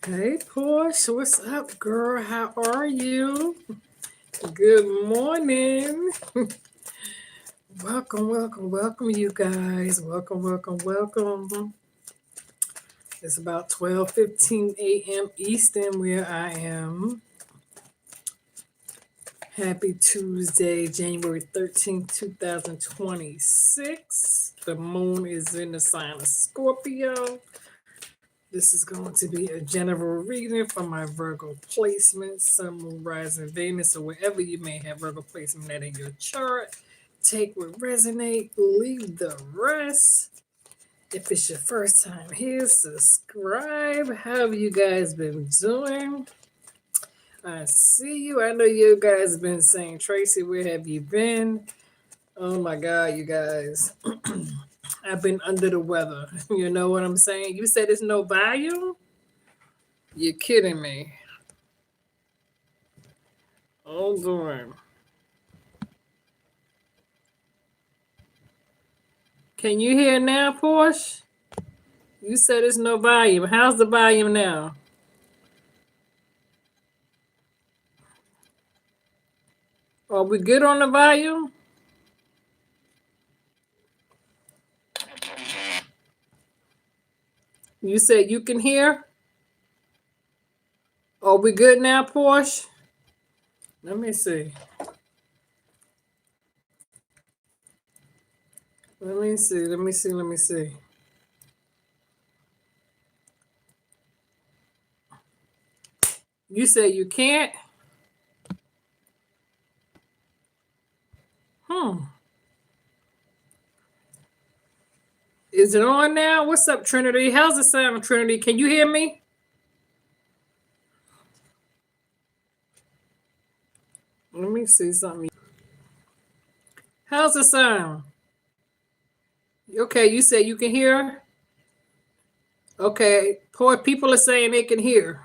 Hey, Porsche, what's up, girl? How are you? Good morning. Welcome, you guys. Welcome. It's about 12:15 a.m. Eastern where I am. Happy Tuesday, January 13th, 2026. The moon is in the sign of Scorpio. This is going to be a general reading for my Virgo placement, Sun, Moon, Rising, Venus, or wherever you may have Virgo placement at in your chart. Take what resonate, leave the rest. If it's your first time here, subscribe. How have you guys been doing? I see you. I know you guys have been saying, Tracy, where have you been? Oh my God, you guys. I've been under the weather. You know what I'm saying? You said there's no volume? You're kidding me. Hold on. Can you hear now, Porsche? You said there's no volume. How's the volume now? Are we good on the volume? You said you can hear? Are we good now, Porsche? Let me see. Let me see. You said you can't? Is it on now? What's up, Trinity? How's the sound, Trinity? Can you hear me? Let me see something. How's the sound? Okay, you said you can hear? Okay, poor people are saying they can hear.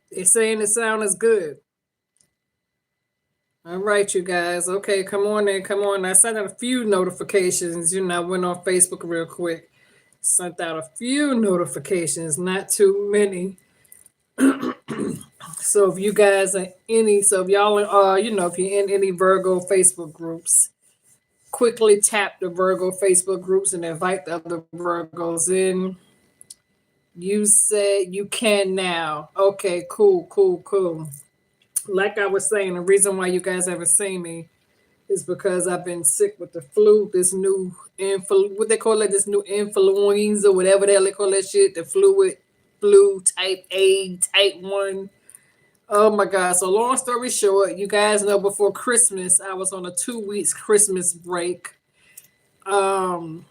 They're saying the sound is good. All right, you guys. Okay, come on in. I sent out a few notifications. I went on Facebook real quick. Sent out a few notifications, not too many. So if you guys are if y'all are, if you're in any Virgo Facebook groups, quickly tap the Virgo Facebook groups and invite the other Virgos in. You said you can now. Okay, cool. Like I was saying, the reason why you guys haven't seen me is because I've been sick with the flu, this new what they call it, this new influenza, whatever the hell they call that shit, the flu type A, type 1. Oh my God. So long story short, you guys know before Christmas, I was on a 2 weeks Christmas break. 10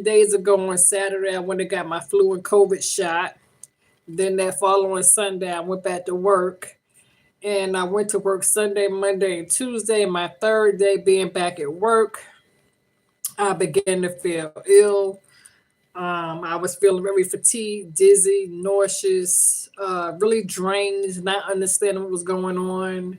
days ago on Saturday, I went and got my flu and COVID shot. Then that following Sunday, I went back to work. And I went to work Sunday, Monday, and Tuesday. My third day being back at work, I began to feel ill. I was feeling very fatigued, dizzy, nauseous, really drained, not understanding what was going on.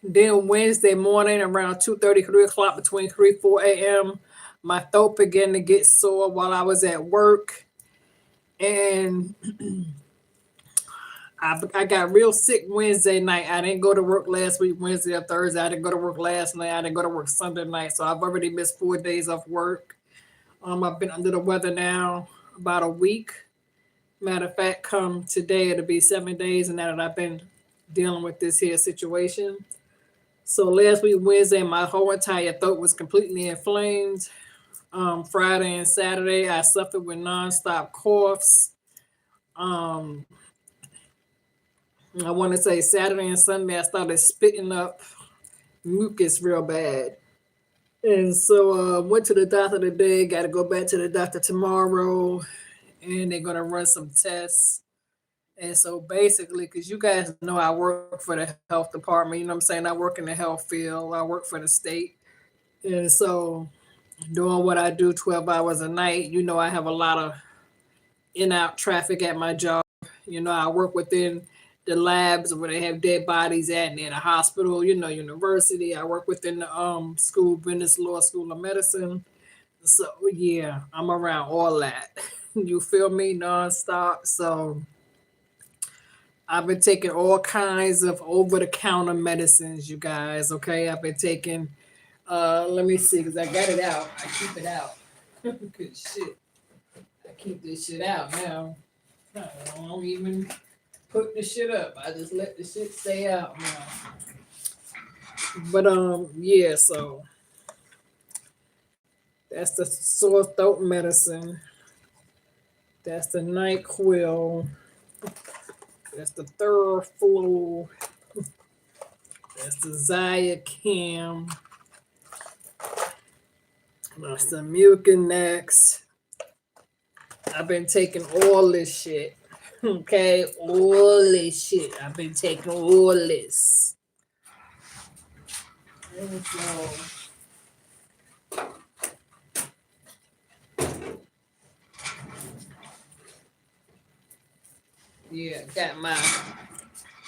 Then Wednesday morning around 2:30, 3 o'clock, between 3 4 a.m., my throat began to get sore while I was at work. And I got real sick Wednesday night. I didn't go to work last week, Wednesday or Thursday. I didn't go to work last night. I didn't go to work Sunday night. So I've already missed 4 days off work. I've been under the weather now about a week. Matter of fact, come today, it'll be 7 days and now that I've been dealing with this here situation. So last week, Wednesday, my whole entire throat was completely inflamed. Friday and Saturday, I suffered with nonstop coughs. I want to say Saturday and Sunday, I started spitting up mucus real bad. And so went to the doctor today, got to go back to the doctor tomorrow, and they're going to run some tests. And so basically, because you guys know I work for the health department, you know what I'm saying? I work in the health field. I work for the state. And so doing what I do 12 hours a night, I have a lot of in-out traffic at my job. I work within the labs where they have dead bodies at, and in a hospital, university. I work within the school, Business Law School of Medicine. So yeah, I'm around all that. You feel me? Nonstop. So I've been taking all kinds of over the counter medicines, you guys. Okay. I've been taking let me see, because I got it out. I keep it out. Good shit. I keep this shit out now. I don't even put the shit up. I just let the shit stay out now. But yeah, so that's the sore throat medicine. That's the NyQuil. That's the Theraflu. That's the Zyacam. That's the Mucinex. I've been taking all this shit. Okay, all this shit. I've been taking all this. And so, yeah, got my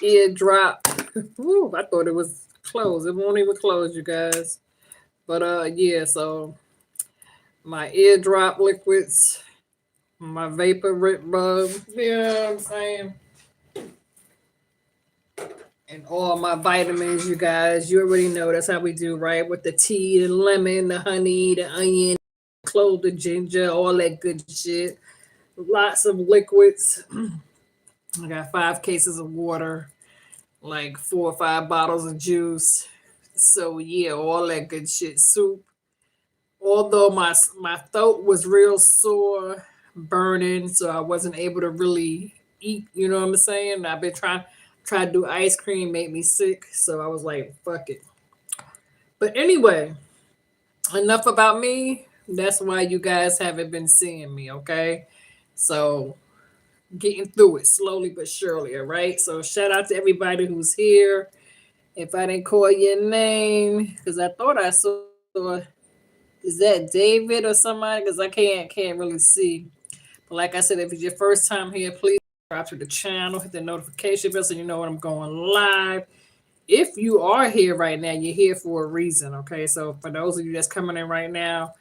eardrop. Woo, I thought it was closed. It won't even close, you guys. But yeah, so my eardrop liquids, my vapor rip bug, you know what I'm saying? And all my vitamins, you guys. You already know that's how we do, right? With the tea, the lemon, the honey, the onion, clove, the ginger, all that good shit. Lots of liquids. I got 5 cases of water, like 4 or 5 bottles of juice. So yeah, all that good shit. Soup. Although my throat was real sore, burning, so I wasn't able to really eat. You know what I'm saying? I've been try to do ice cream, made me sick, so I was like, fuck it. But anyway, enough about me. That's why you guys haven't been seeing me, okay? So getting through it slowly but surely, all right? So shout out to everybody who's here. If I didn't call your name, because I thought I saw, is that David or somebody? Because I can't really see. But like I said, if it's your first time here, please subscribe to the channel, hit the notification bell so you know when I'm going live. If you are here right now, you're here for a reason, okay? So for those of you that's coming in right now,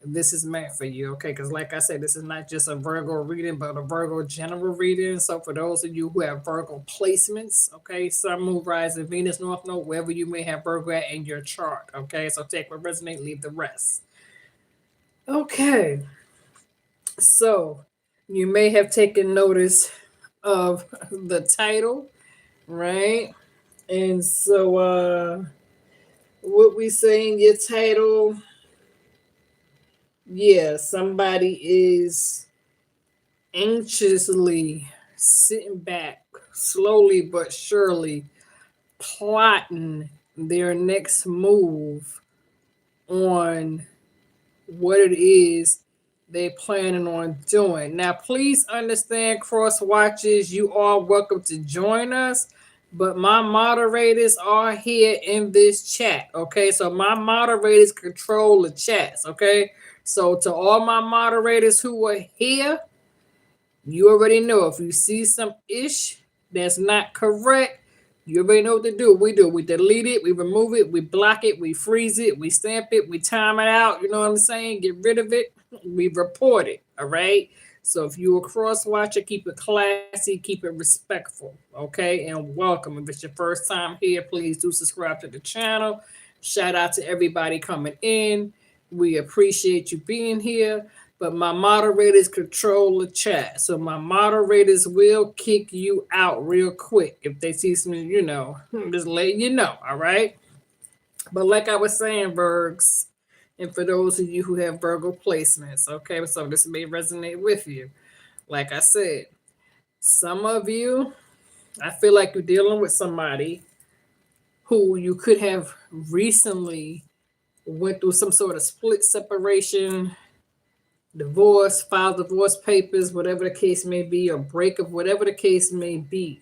this is meant for you, okay? Because like I said, this is not just a Virgo reading, but a Virgo general reading. So for those of you who have Virgo placements, okay, Sun, Moon, Rising, Venus, North Node, wherever you may have Virgo at in your chart, okay? So take what resonates, leave the rest. Okay, so you may have taken notice of the title, right? And so what we say in your title, yeah, somebody is anxiously sitting back, slowly but surely plotting their next move on what it is they're planning on doing. Now, please understand, cross watchers, you are welcome to join us, but my moderators are here in this chat. Okay, so my moderators control the chats. Okay, so to all my moderators who are here, you already know if you see some ish that's not correct, you already know what to do. We do. We delete it, we remove it, we block it, we freeze it, we stamp it, we time it out. You know what I'm saying? Get rid of it. We report it. All right. So if you're a cross watcher, keep it classy, keep it respectful. Okay. And welcome. If it's your first time here, please do subscribe to the channel. Shout out to everybody coming in. We appreciate you being here. But my moderators control the chat. So my moderators will kick you out real quick if they see some, just letting you know. All right. But like I was saying, Virgs, and for those of you who have Virgo placements, okay, so this may resonate with you. Like I said, some of you, I feel like you're dealing with somebody who you could have recently went through some sort of split separation, divorce, file divorce papers, whatever the case may be, or breakup, whatever the case may be.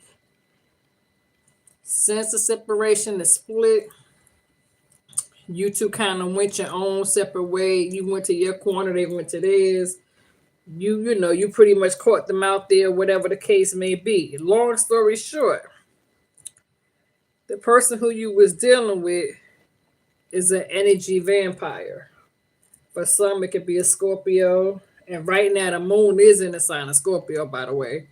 Since the separation, the split, you two kind of went your own separate way. You went to your corner, they went to theirs. You pretty much caught them out there, whatever the case may be. Long story short, the person who you was dealing with is an energy vampire. For some, it could be a Scorpio. And right now, the moon is in the sign of Scorpio, by the way.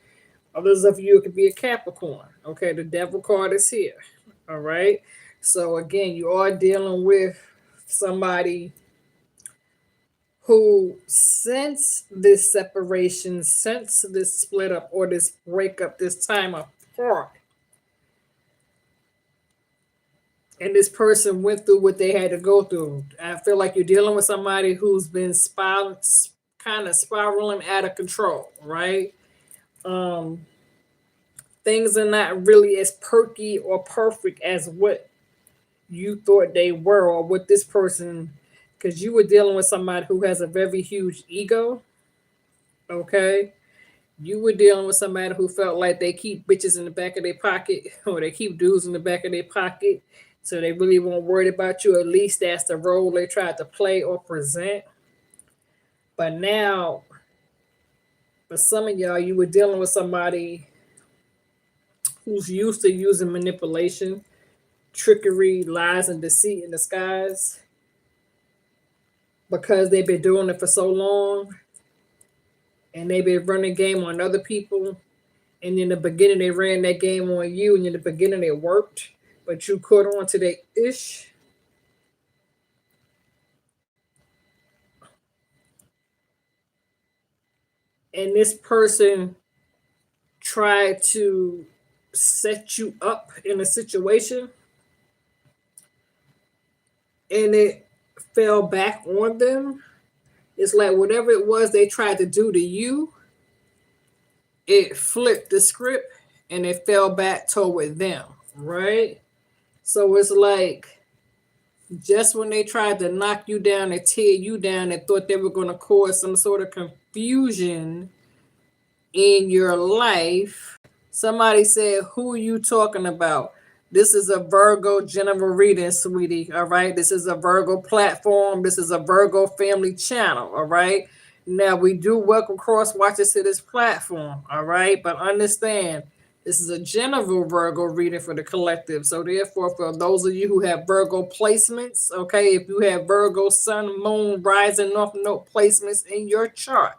Others of you, it could be a Capricorn. Okay, the devil card is here. All right. So, again, you are dealing with somebody who, since this separation, since this split up or this breakup, this time apart, and this person went through what they had to go through. I feel like you're dealing with somebody who's been kind of spiraling out of control, right? Um, Things are not really as perky or perfect as what you thought they were, or what this person, because you were dealing with somebody who has a very huge ego, okay? You were dealing with somebody who felt like they keep bitches in the back of their pocket or they keep dudes in the back of their pocket. So they really weren't worried about you. At least that's the role they tried to play or present. But now, for some of y'all, you were dealing with somebody who's used to using manipulation, trickery, lies, and deceit in disguise because they've been doing it for so long and they've been running game on other people. And in the beginning, they ran that game on you, and in the beginning, it worked, but you caught on to their ish. And this person tried to set you up in a situation, and it fell back on them. It's like whatever it was they tried to do to you, it flipped the script and it fell back toward them, right? So it's like just when they tried to knock you down and tear you down and thought they were going to cause some sort of confusion in your life, somebody said, "Who are you talking about?" This is a Virgo general reading, sweetie. All right. This is a Virgo platform. This is a Virgo family channel. All right. Now, we do welcome cross watchers to this platform. All right. But understand, this is a general Virgo reading for the collective. So, therefore, for those of you who have Virgo placements, okay, if you have Virgo, Sun, Moon, Rising, North Node placements in your chart,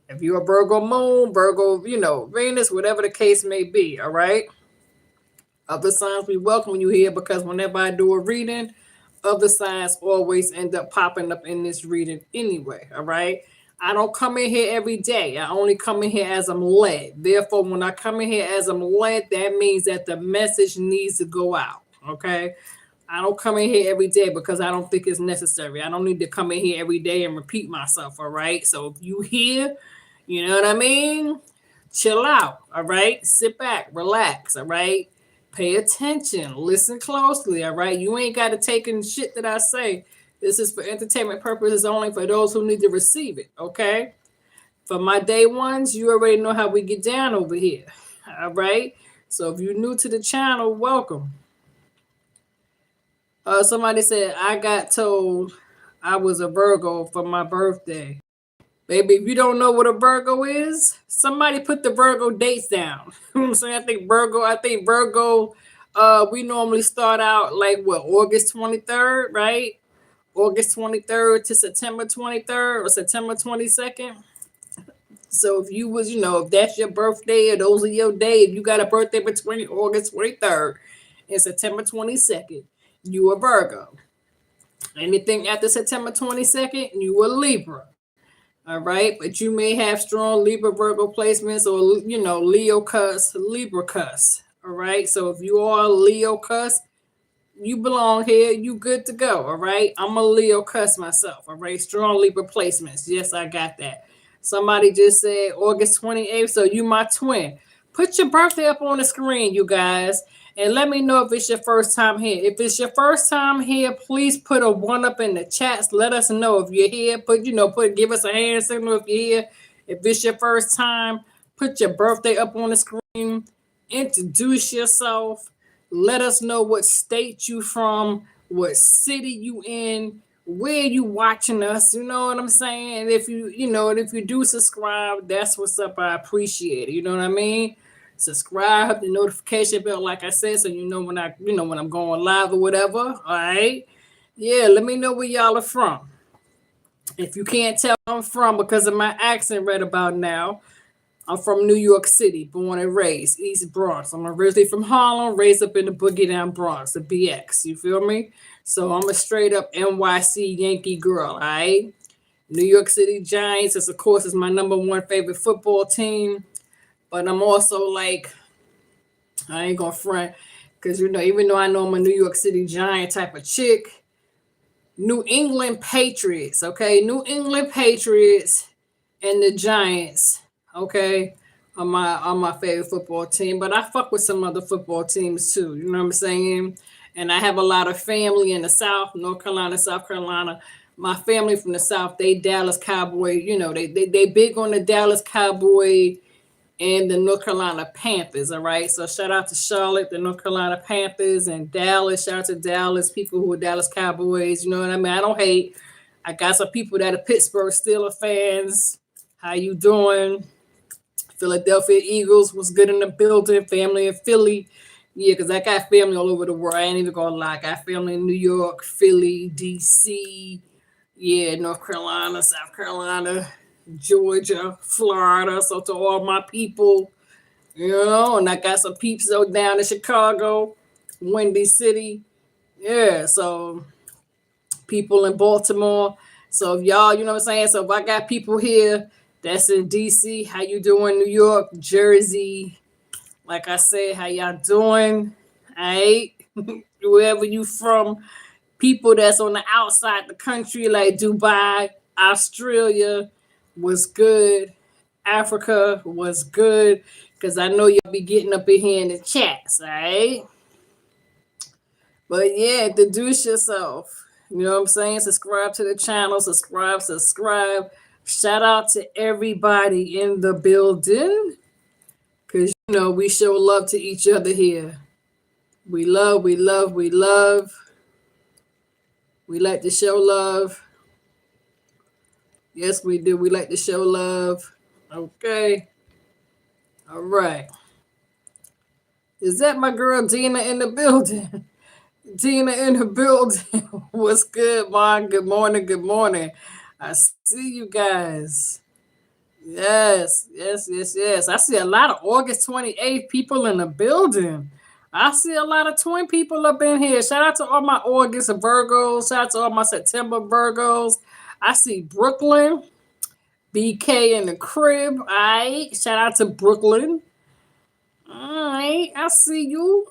if you're a Virgo Moon, Virgo, Venus, whatever the case may be, all right? Other signs, we welcome you here because whenever I do a reading, other signs always end up popping up in this reading anyway, all right? I don't come in here every day. I only come in here as I'm led. Therefore, when I come in here as I'm led, that means that the message needs to go out, okay? I don't come in here every day because I don't think it's necessary. I don't need to come in here every day and repeat myself, all right? So if you hear, you know what I mean? Chill out, all right? Sit back, relax, all right? Pay attention, listen closely, all right? You ain't got to take in shit that I say. This is for entertainment purposes only for those who need to receive it, okay? For my day ones, you already know how we get down over here, all right? So if you're new to the channel, welcome. Somebody said, I got told I was a Virgo for my birthday. Baby, if you don't know what a Virgo is, somebody put the Virgo dates down. You know what I'm saying? I think Virgo, we normally start out like what, August 23rd, right? August 23rd to September 23rd or September 22nd. So if you was, if that's your birthday or those are your day, if you got a birthday between August 23rd and September 22nd, you a Virgo. Anything after September 22nd, you a Libra. All right, but you may have strong Libra Virgo placements or Leo cuss, Libra cuss. All right, so if you are a Leo cuss, you belong here. You good to go. All right, I'm a Leo cuss myself. All right, strong Libra placements. Yes, I got that. Somebody just said August 28th, so you my twin. Put your birthday up on the screen, you guys. And let me know if it's your first time here. If it's your first time here, please put a 1 up in the chats. Let us know if you're here. Give us a hand signal if you're here. If it's your first time, put your birthday up on the screen. Introduce yourself. Let us know what state you from, what city you in, where you watching us. You know what I'm saying? If if you do subscribe, that's what's up. I appreciate it. You know what I mean? Subscribe, hit the notification bell, like I said, so you know when I'm going live or whatever. All right. Yeah, let me know where y'all are from. If you can't tell where I'm from because of my accent right about now, I'm from New York City, born and raised, East Bronx. I'm originally from Harlem, raised up in the Boogie Down Bronx, the BX. You feel me? So I'm a straight up NYC Yankee girl, all right? New York City Giants is, of course, is my number one favorite football team. But I'm also like, I ain't gonna front, because even though I know I'm a New York City Giant type of chick, New England Patriots, okay? New England Patriots and the Giants, okay, are my favorite football team. But I fuck with some other football teams too. You know what I'm saying? And I have a lot of family in the South, North Carolina, South Carolina. My family from the South, they Dallas Cowboy. They big on the Dallas Cowboy and the North Carolina Panthers. All right. So shout out to Charlotte, the North Carolina Panthers, and Dallas. Shout out to Dallas, people who are Dallas Cowboys. You know what I mean? I don't hate. I got some people that are Pittsburgh Steelers fans. How you doing? Philadelphia Eagles was good in the building. Family in Philly. Yeah, because I got family all over the world. I ain't even gonna lie. I got family in New York, Philly, DC, yeah, North Carolina, South Carolina, Georgia, Florida. So to all my people, and I got some peeps down in Chicago, Windy City. Yeah, so people in Baltimore. So if y'all, you know what I'm saying? So if I got people here that's in DC, how you doing? New York, Jersey. Like I said, how y'all doing? All right. Wherever you from, people that's on the outside the country, like Dubai, Australia was good. Africa was good. Because I know y'all be getting up in here in the chats, all right? But yeah, introduce yourself. You know what I'm saying? Subscribe to the channel. Subscribe. Shout out to everybody in the building. Because, we show love to each other here. We love. We like to show love. Yes, we do. We like to show love. Okay. All right. Is that my girl Dina in the building? Dina in the building. What's good, Mom? Good morning. I see you guys. Yes. I see a lot of August 28th people in the building. I see a lot of twin people up in here. Shout out to all my August Virgos. Shout out to all my September Virgos. I see Brooklyn, BK in the crib. All right. Shout out to Brooklyn. All right. I see you.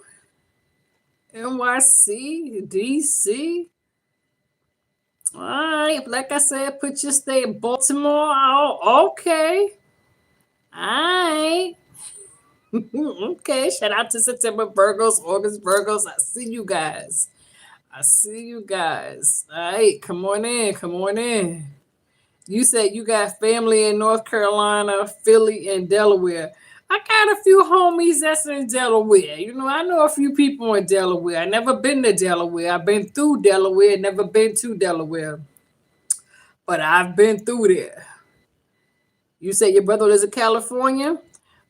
NYC, DC. All right. Like I said, put your stay in Baltimore. Oh, okay. All right. Okay. Shout out to September Virgos, August Virgos. I see you guys. All right. Come on in. You said you got family in North Carolina, Philly, and Delaware. I got a few homies that's in Delaware. I know a few people in Delaware. I never been to Delaware. I've been through Delaware, never been to Delaware. But I've been through there. You said your brother lives in California?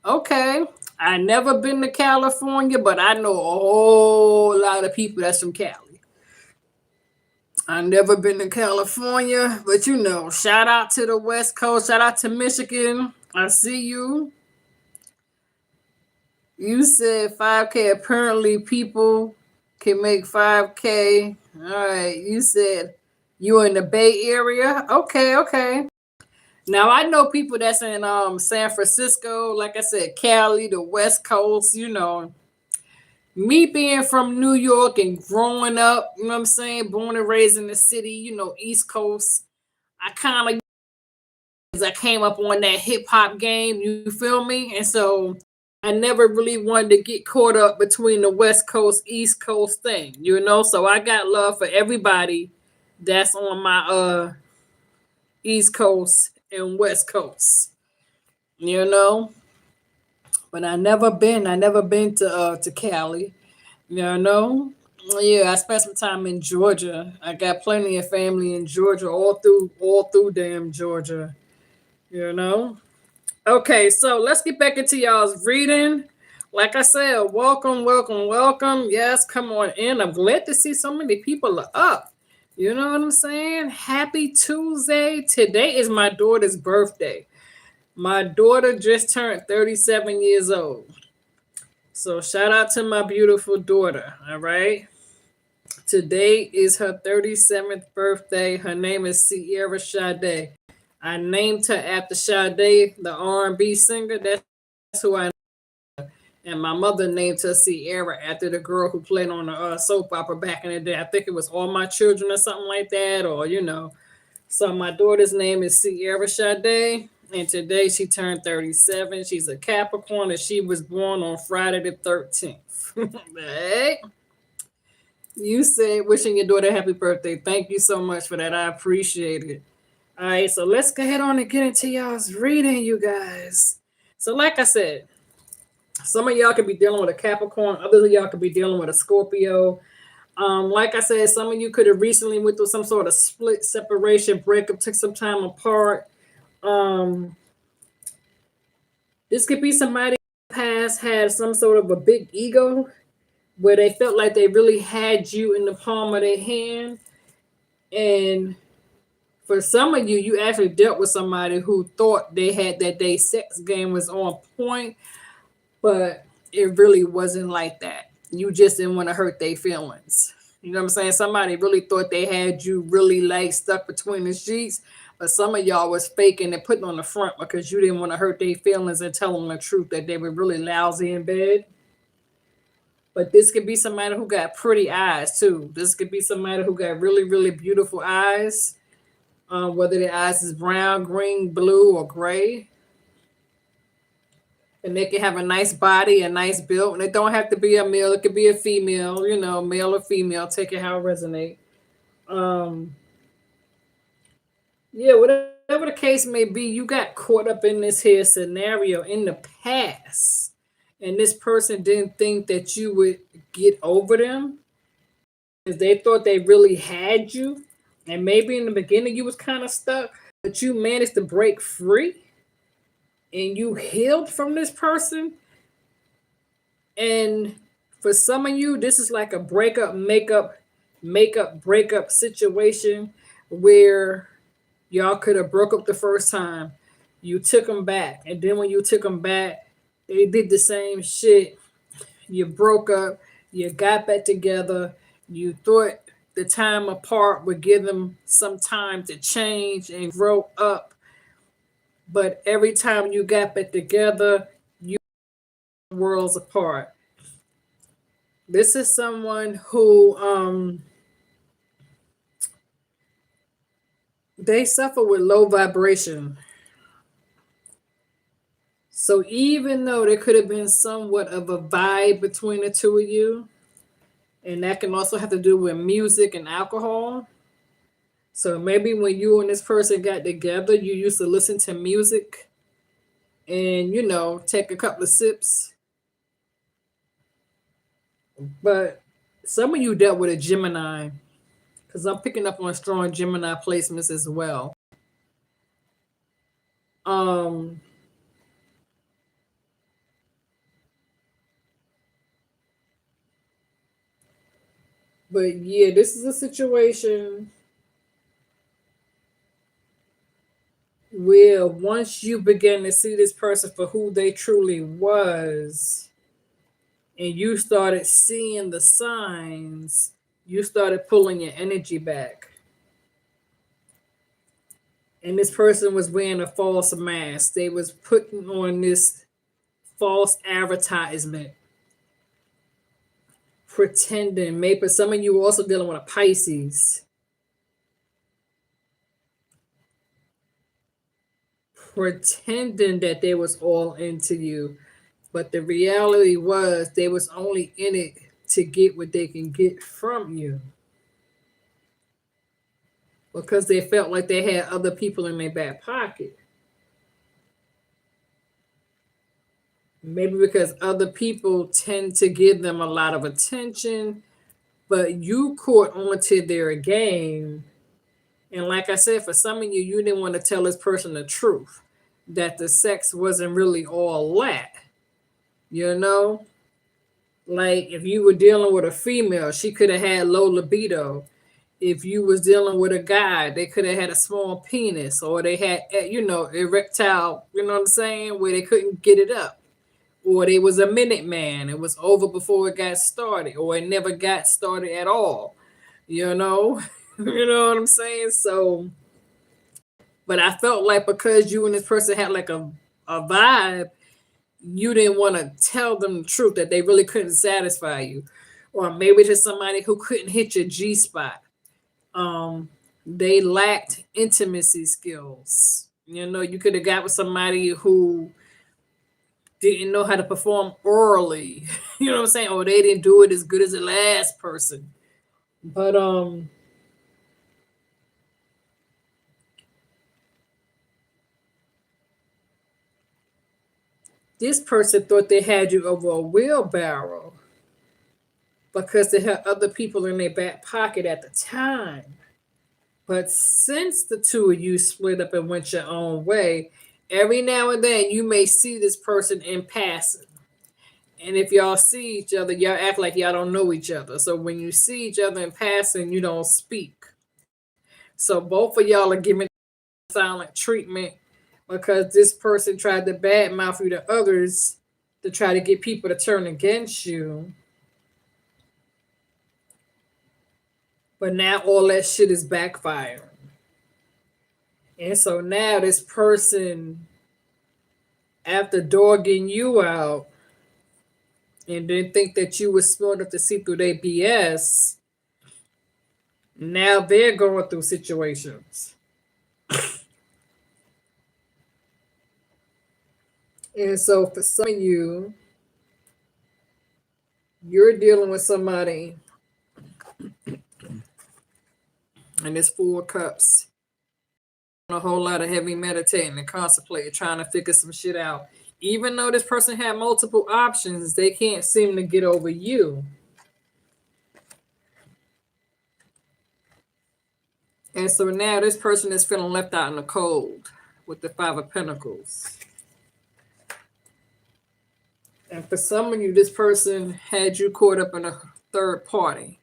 Okay. I never been to California, but I know a whole lot of people that's from Cali. I've never been to California, but shout out to the West Coast. Shout out to Michigan. I see you. You said 5K. Apparently, people can make 5K. All right. You said you're in the Bay Area. Okay. Now, I know people that's in San Francisco. Like I said, Cali, the West Coast, Me being from New York and growing up, you know what I'm saying? Born and raised in the city, East Coast. I came up on that hip hop game, you feel me? And so I never really wanted to get caught up between the West Coast, East Coast thing, So I got love for everybody that's on my East Coast and West Coast, But I never been to Cali, Yeah, I spent some time in Georgia. I got plenty of family in Georgia, all through damn Georgia, Okay, so let's get back into y'all's reading. Like I said, welcome. Yes, come on in. I'm glad to see so many people are up. You know what I'm saying? Happy Tuesday. Today is my daughter's birthday. My daughter just turned 37 years old. So shout out to my beautiful daughter. All right. Today is her 37th birthday. Her name is Sierra Sade. I named her after Sade, the R&B singer. That's who I. And my mother named her Sierra after the girl who played on the soap opera back in the day. I think it was All My Children or something like that, or you know. So my daughter's name is Sierra Sade, and today she turned 37. She's a Capricorn, and she was born on Friday the 13th. Hey, you said wishing your daughter happy birthday. Thank you so much for that. I appreciate it. All right, so let's go ahead on and get into y'all's reading, you guys. So, like I said, some of y'all could be dealing with a Capricorn, others of y'all could be dealing with a Scorpio. Like I said, some of you could have recently went through some sort of split, separation, breakup, took some time apart. This could be somebody who past had some sort of a big ego where they felt like they really had you in the palm of their hand. And for some of you, you actually dealt with somebody who thought they had that day sex game was on point, but it really wasn't like that. You just didn't want to hurt their feelings. You know what I'm saying? Somebody really thought they had you really like stuck between the sheets, but some of y'all was faking and putting on the front because you didn't want to hurt their feelings and tell them the truth that they were really lousy in bed. But this could be somebody who got pretty eyes too. This could be somebody who got really, really beautiful eyes. Whether the eyes is brown, green, blue, or gray. And they can have a nice body, a nice build. And it don't have to be a male. It could be a female, you know, male or female. Take it how it resonate. Yeah, whatever the case may be, you got caught up in this here scenario in the past. And this person didn't think that you would get over them. Because they thought they really had you. And maybe in the beginning you was kind of stuck, but you managed to break free and you healed from this person. And for some of you, this is like a breakup, breakup situation where y'all could have broke up the first time. You took them back. And then when you took them back, they did the same shit. You broke up, you got back together, you thought the time apart would give them some time to change and grow up. But every time you got back together, you were worlds apart. This is someone who they suffer with low vibration. So even though there could have been somewhat of a vibe between the two of you, and that can also have to do with music and alcohol. So maybe when you and this person got together, you used to listen to music and, you know, take a couple of sips. But some of you dealt with a Gemini, because I'm picking up on strong Gemini placements as well. But yeah, this is a situation where once you begin to see this person for who they truly was, and you started seeing the signs, you started pulling your energy back. And this person was wearing a false mask. They was putting on this false advertisement, pretending. Maybe some of you were also dealing with a Pisces. Pretending that they was all into you. But the reality was they was only in it to get what they can get from you. Because they felt like they had other people in their back pocket. Maybe because other people tend to give them a lot of attention, but you caught onto their game. And like I said, for some of you, you didn't want to tell this person the truth, that the sex wasn't really all that. You know? Like if you were dealing with a female, she could have had low libido. If you was dealing with a guy, they could have had a small penis, or they had, erectile, you know what I'm saying, where they couldn't get it up, or they was a minute man. It was over before it got started, or it never got started at all. You know, you know what I'm saying. So, but I felt like because you and this person had like a vibe, you didn't want to tell them the truth that they really couldn't satisfy you, or maybe to somebody who couldn't hit your G spot. They lacked intimacy skills. You know, you could have got with somebody who didn't know how to perform orally. You know what I'm saying? Or they didn't do it as good as the last person. But this person thought they had you over a wheelbarrow because they had other people in their back pocket at the time. But since the two of you split up and went your own way, every now and then you may see this person in passing. And if y'all see each other, y'all act like y'all don't know each other. So when you see each other in passing, you don't speak. So both of y'all are giving silent treatment because this person tried to badmouth you to others to try to get people to turn against you. But now all that shit is backfiring. And so now this person, after dogging you out and didn't think that you were smart enough to see through their BS, now they're going through situations. And so for some of you, you're dealing with somebody, and it's 4 cups. A whole lot of heavy meditating and contemplating, trying to figure some shit out. Even though this person had multiple options, they can't seem to get over you. And so now this person is feeling left out in the cold with the 5 of Pentacles. And for some of you, this person had you caught up in a third party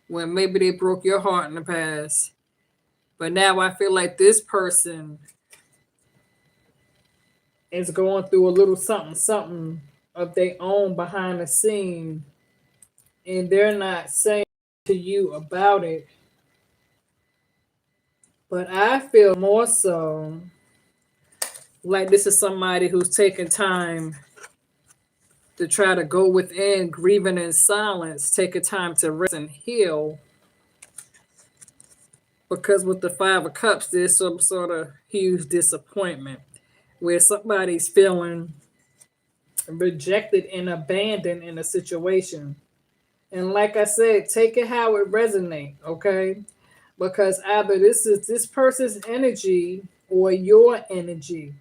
when maybe they broke your heart in the past. But now I feel like this person is going through a little something of their own behind the scene. And they're not saying to you about it. But I feel more so like this is somebody who's taking time to try to go within, grieving in silence, taking time to rest and heal. Because with the 5 of Cups, there's some sort of huge disappointment where somebody's feeling rejected and abandoned in a situation. And like I said, take it how it resonates, okay? Because either this is this person's energy or your energy,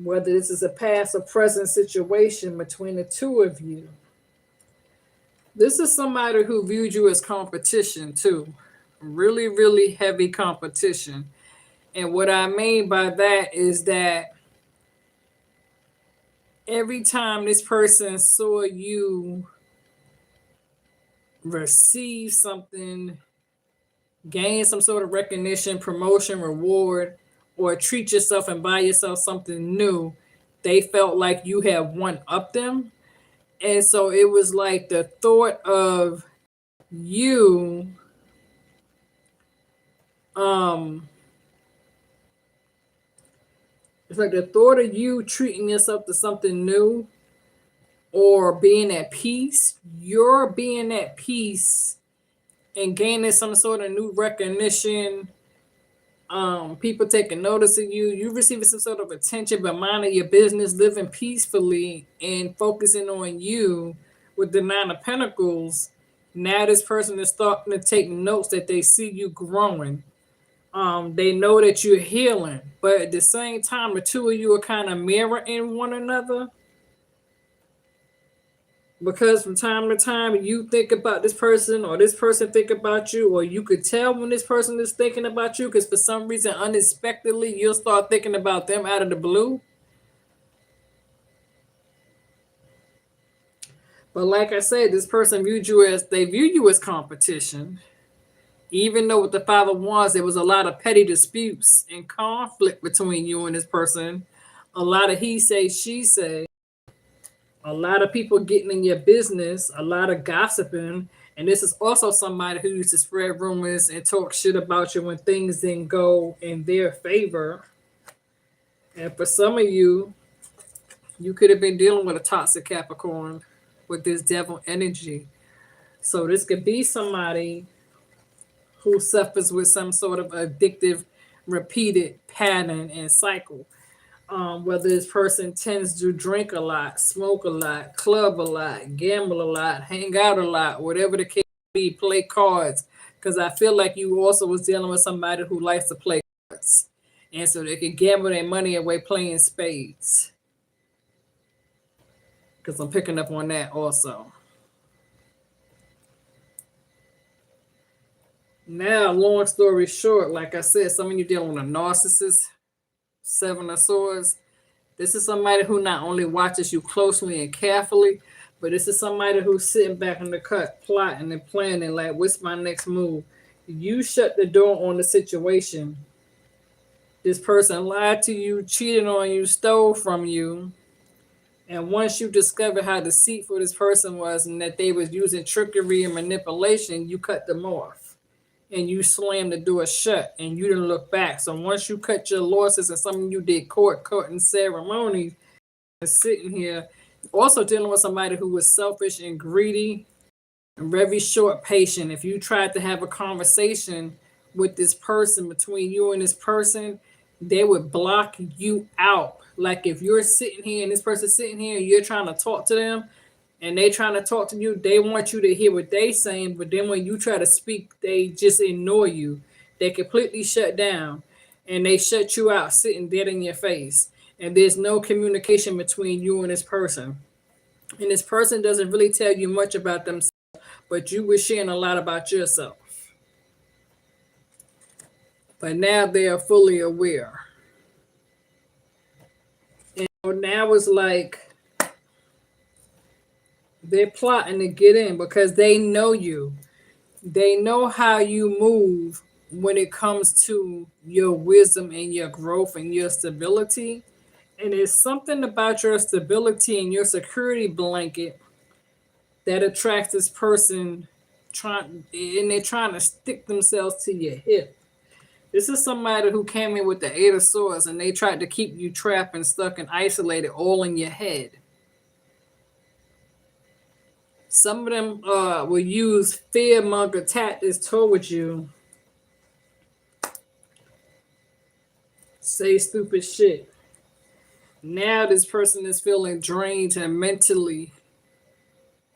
whether this is a past or present situation between the two of you. This is somebody who viewed you as competition too. Really, really heavy competition. And what I mean by that is that every time this person saw you receive something, gain some sort of recognition, promotion, reward, or treat yourself and buy yourself something new, they felt like you had one up them. And so it was like the thought of you it's like the thought of you treating yourself to something new or being at peace. You're being at peace and gaining some sort of new recognition, people taking notice of you, you receiving some sort of attention, but minding your business, living peacefully and focusing on you with the 9 of Pentacles. Now this person is starting to take notes that they see you growing. They know that you're healing, but at the same time, the two of you are kind of mirroring one another. Because from time to time you think about this person or this person think about you, or you could tell when this person is thinking about you because for some reason unexpectedly you'll start thinking about them out of the blue. But like I said, this person viewed you as, they view you as competition. Even though with the Five of Wands, there was a lot of petty disputes and conflict between you and this person, a lot of he say, she say, a lot of people getting in your business, a lot of gossiping. And this is also somebody who used to spread rumors and talk shit about you when things didn't go in their favor. And for some of you, you could have been dealing with a toxic Capricorn with this devil energy. So this could be somebody who suffers with some sort of addictive, repeated pattern and cycle. Whether this person tends to drink a lot, smoke a lot, club a lot, gamble a lot, hang out a lot, whatever the case be, play cards. Because I feel like you also was dealing with somebody who likes to play cards. And so they can gamble their money away playing spades. Because I'm picking up on that also. Now, long story short, like I said, some of you dealing with a narcissist, Seven of Swords. This is somebody who not only watches you closely and carefully, but this is somebody who's sitting back in the cut, plotting and planning, like, what's my next move? You shut the door on the situation. This person lied to you, cheated on you, stole from you. And once you discover how deceitful this person was and that they was using trickery and manipulation, you cut them off. And you slammed the door shut and you didn't look back. So once you cut your losses and some of you did court and ceremonies and sitting here, also dealing with somebody who was selfish and greedy and very short patient. If you tried to have a conversation with this person, between you and this person, they would block you out. Like if you're sitting here and this person's sitting here and you're trying to talk to them, and they trying to talk to you, they want you to hear what they saying, but then when you try to speak, they just ignore you. They completely shut down, and they shut you out, sitting dead in your face. And there's no communication between you and this person. And this person doesn't really tell you much about themselves, but you were sharing a lot about yourself. But now they are fully aware. And now it's like, they're plotting to get in because they know you. They know how you move when it comes to your wisdom and your growth and your stability. And it's something about your stability and your security blanket that attracts this person and they're trying to stick themselves to your hip. This is somebody who came in with the Eight of Swords and they tried to keep you trapped and stuck and isolated all in your head. Some of them will use fear-monger tactics towards you. Say stupid shit. Now this person is feeling drained and mentally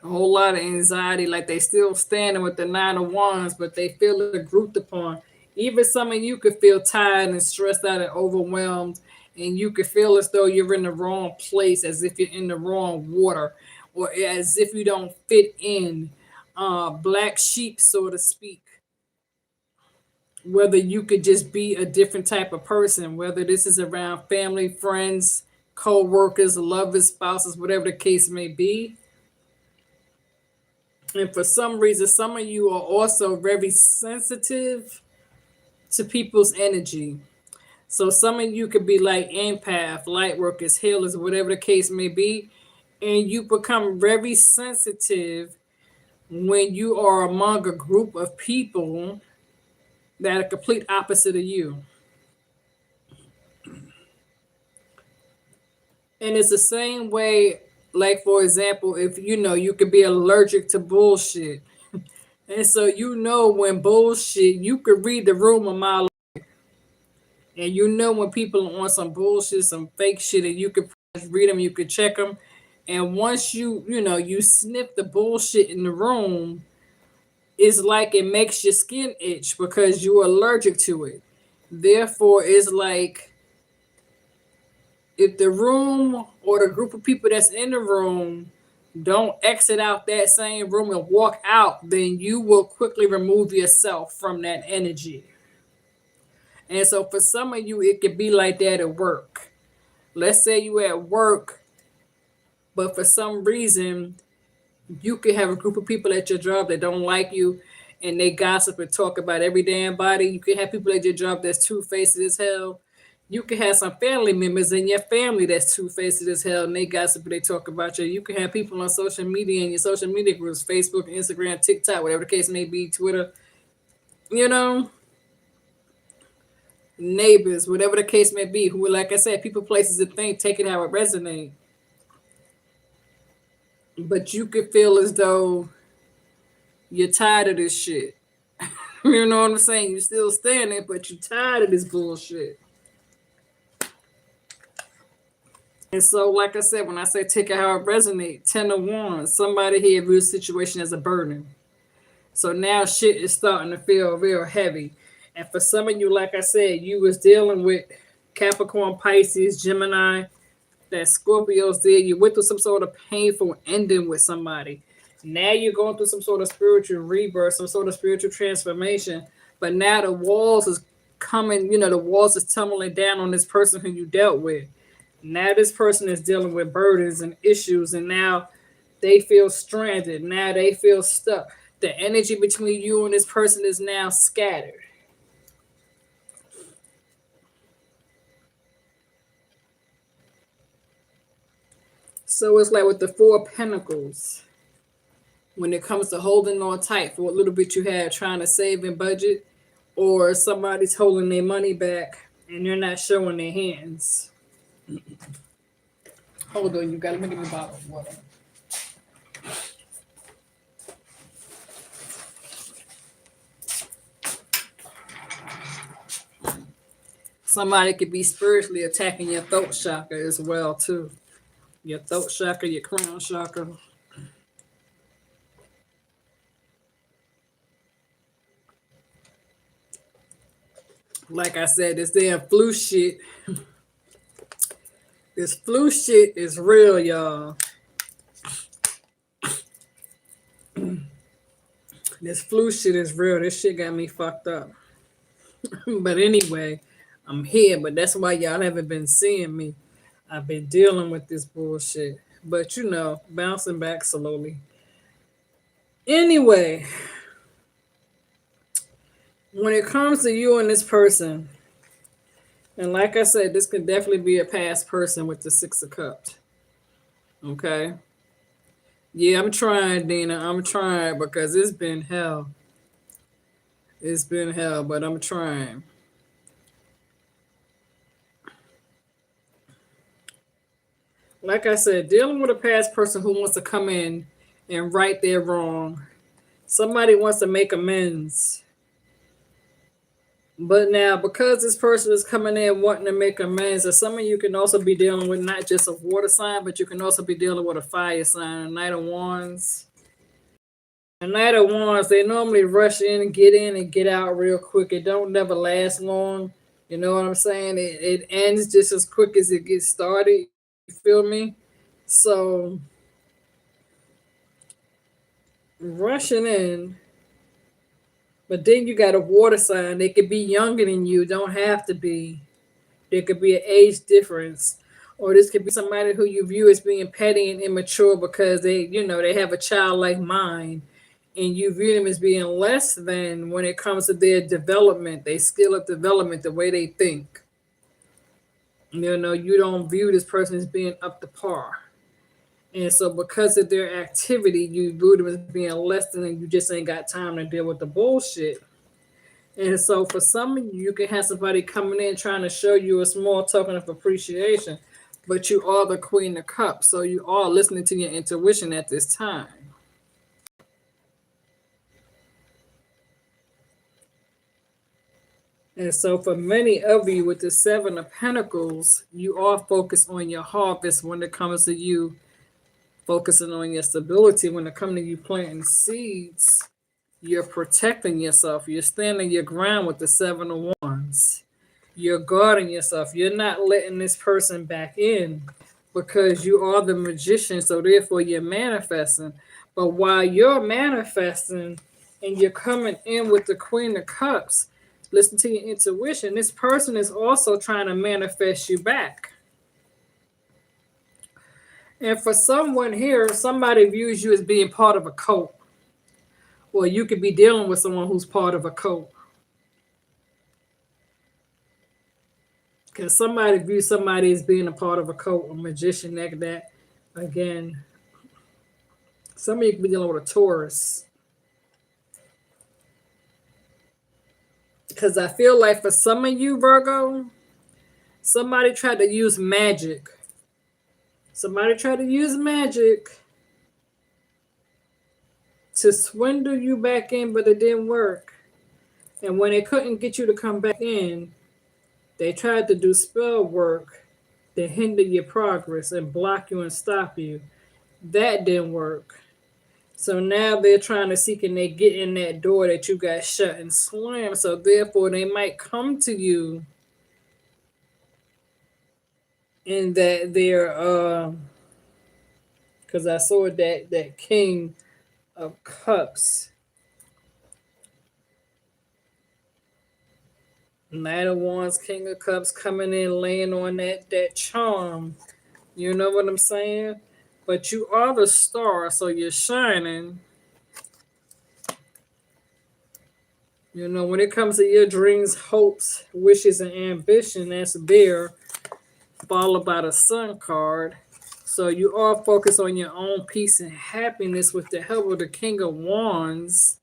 a whole lot of anxiety, like they still standing with the Nine of Wands, but they feel grouped upon. Even some of you could feel tired and stressed out and overwhelmed, and you could feel as though you're in the wrong place, as if you're in the wrong water, or as if you don't fit in, black sheep, so to speak. Whether you could just be a different type of person, whether this is around family, friends, co-workers, lovers, spouses, whatever the case may be. And for some reason, some of you are also very sensitive to people's energy. So some of you could be like empath, light workers, healers, whatever the case may be. And you become very sensitive when you are among a group of people that are complete opposite of you. And it's the same way, like, for example, if you could be allergic to bullshit. And so when bullshit, you could read the room a mile away. And when people are on some bullshit, some fake shit, and you could read them, you could check them. And once you sniff the bullshit in the room, it's like it makes your skin itch because you're allergic to it. Therefore, it's like if the room or the group of people that's in the room don't exit out that same room and walk out, then you will quickly remove yourself from that energy. And so for some of you, it could be like that at work. Let's say you at work, but for some reason, you could have a group of people at your job that don't like you, and they gossip and talk about every damn body. You can have people at your job that's two-faced as hell. You can have some family members in your family that's two-faced as hell, and they gossip and they talk about you. You can have people on social media in your social media groups, Facebook, Instagram, TikTok, whatever the case may be, Twitter, you know, neighbors, whatever the case may be, who, like I said, people, places, and things, take it how it resonates. But you could feel as though you're tired of this shit. You know what I'm saying? You're still standing, but you're tired of this bullshit. And so, like I said, when I say take it how it resonates, 10 of Wands, somebody here views the situation as a burden. So now shit is starting to feel real heavy. And for some of you, like I said, you was dealing with Capricorn, Pisces, Gemini, that Scorpios did. You went through some sort of painful ending with somebody. Now you're going through some sort of spiritual rebirth, some sort of spiritual transformation. But now the walls is coming, the walls is tumbling down on this person who you dealt with. Now this person is dealing with burdens and issues, and now they feel stranded. Now they feel stuck. The energy between you and this person is now scattered. So it's like with the Four of Pentacles, when it comes to holding on tight for what little bit you have, trying to save and budget, or somebody's holding their money back and they're not showing their hands. Hold on, you got to make me a bottle of water. Somebody could be spiritually attacking your throat chakra as well, too. Your throat chakra, your crown chakra. Like I said, this damn flu shit. This flu shit is real, y'all. This flu shit is real. This shit got me fucked up. But anyway, I'm here, but that's why y'all haven't been seeing me. I've been dealing with this bullshit. But bouncing back slowly. Anyway, when it comes to you and this person, and like I said, this could definitely be a past person with the Six of Cups. Okay? Yeah, I'm trying, Dina. I'm trying because it's been hell. It's been hell, but I'm trying. Like I said, dealing with a past person who wants to come in and right their wrong. Somebody wants to make amends. But now, because this person is coming in wanting to make amends, and some of you can also be dealing with not just a water sign, but you can also be dealing with a fire sign, a Knight of Wands. A Knight of Wands, they normally rush in and get out real quick. It don't never last long. You know what I'm saying? It ends just as quick as it gets started. You feel me? So, rushing in. But then you got a water sign. They could be younger than you. Don't have to be. There could be an age difference. Or this could be somebody who you view as being petty and immature because they have a childlike mind. And you view them as being less than when it comes to their development, their skill of development, the way they think. You don't view this person as being up to par. And so because of their activity, you view them as being less than, and you just ain't got time to deal with the bullshit. And so for some of you, you can have somebody coming in trying to show you a small token of appreciation, but you are the Queen of Cups. So you are listening to your intuition at this time. And so for many of you with the Seven of Pentacles, you are focused on your harvest when it comes to you focusing on your stability. When it comes to you planting seeds, you're protecting yourself. You're standing your ground with the Seven of Wands. You're guarding yourself. You're not letting this person back in because you are the magician. So therefore you're manifesting. But while you're manifesting and you're coming in with the Queen of Cups, listen to your intuition. This person is also trying to manifest you back. And for someone here, somebody views you as being part of a cult. Or you could be dealing with someone who's part of a cult. Because somebody views somebody as being a part of a cult, a magician, that. Again, some of you could be dealing with a Taurus. Because I feel like for some of you, Virgo, somebody tried to use magic. Somebody tried to use magic to swindle you back in, but it didn't work. And when they couldn't get you to come back in, they tried to do spell work to hinder your progress and block you and stop you. That didn't work. So now they're trying to seek and they get in that door that you got shut and slammed. So therefore they might come to you in that they're because I saw that King of Cups. Knight of Wands, King of Cups coming in, laying on that charm. You know what I'm saying? But you are the star, so you're shining. You know, when it comes to your dreams, hopes, wishes, and ambition, that's Bear, followed by the Sun card. So you are focused on your own peace and happiness with the help of the King of Wands.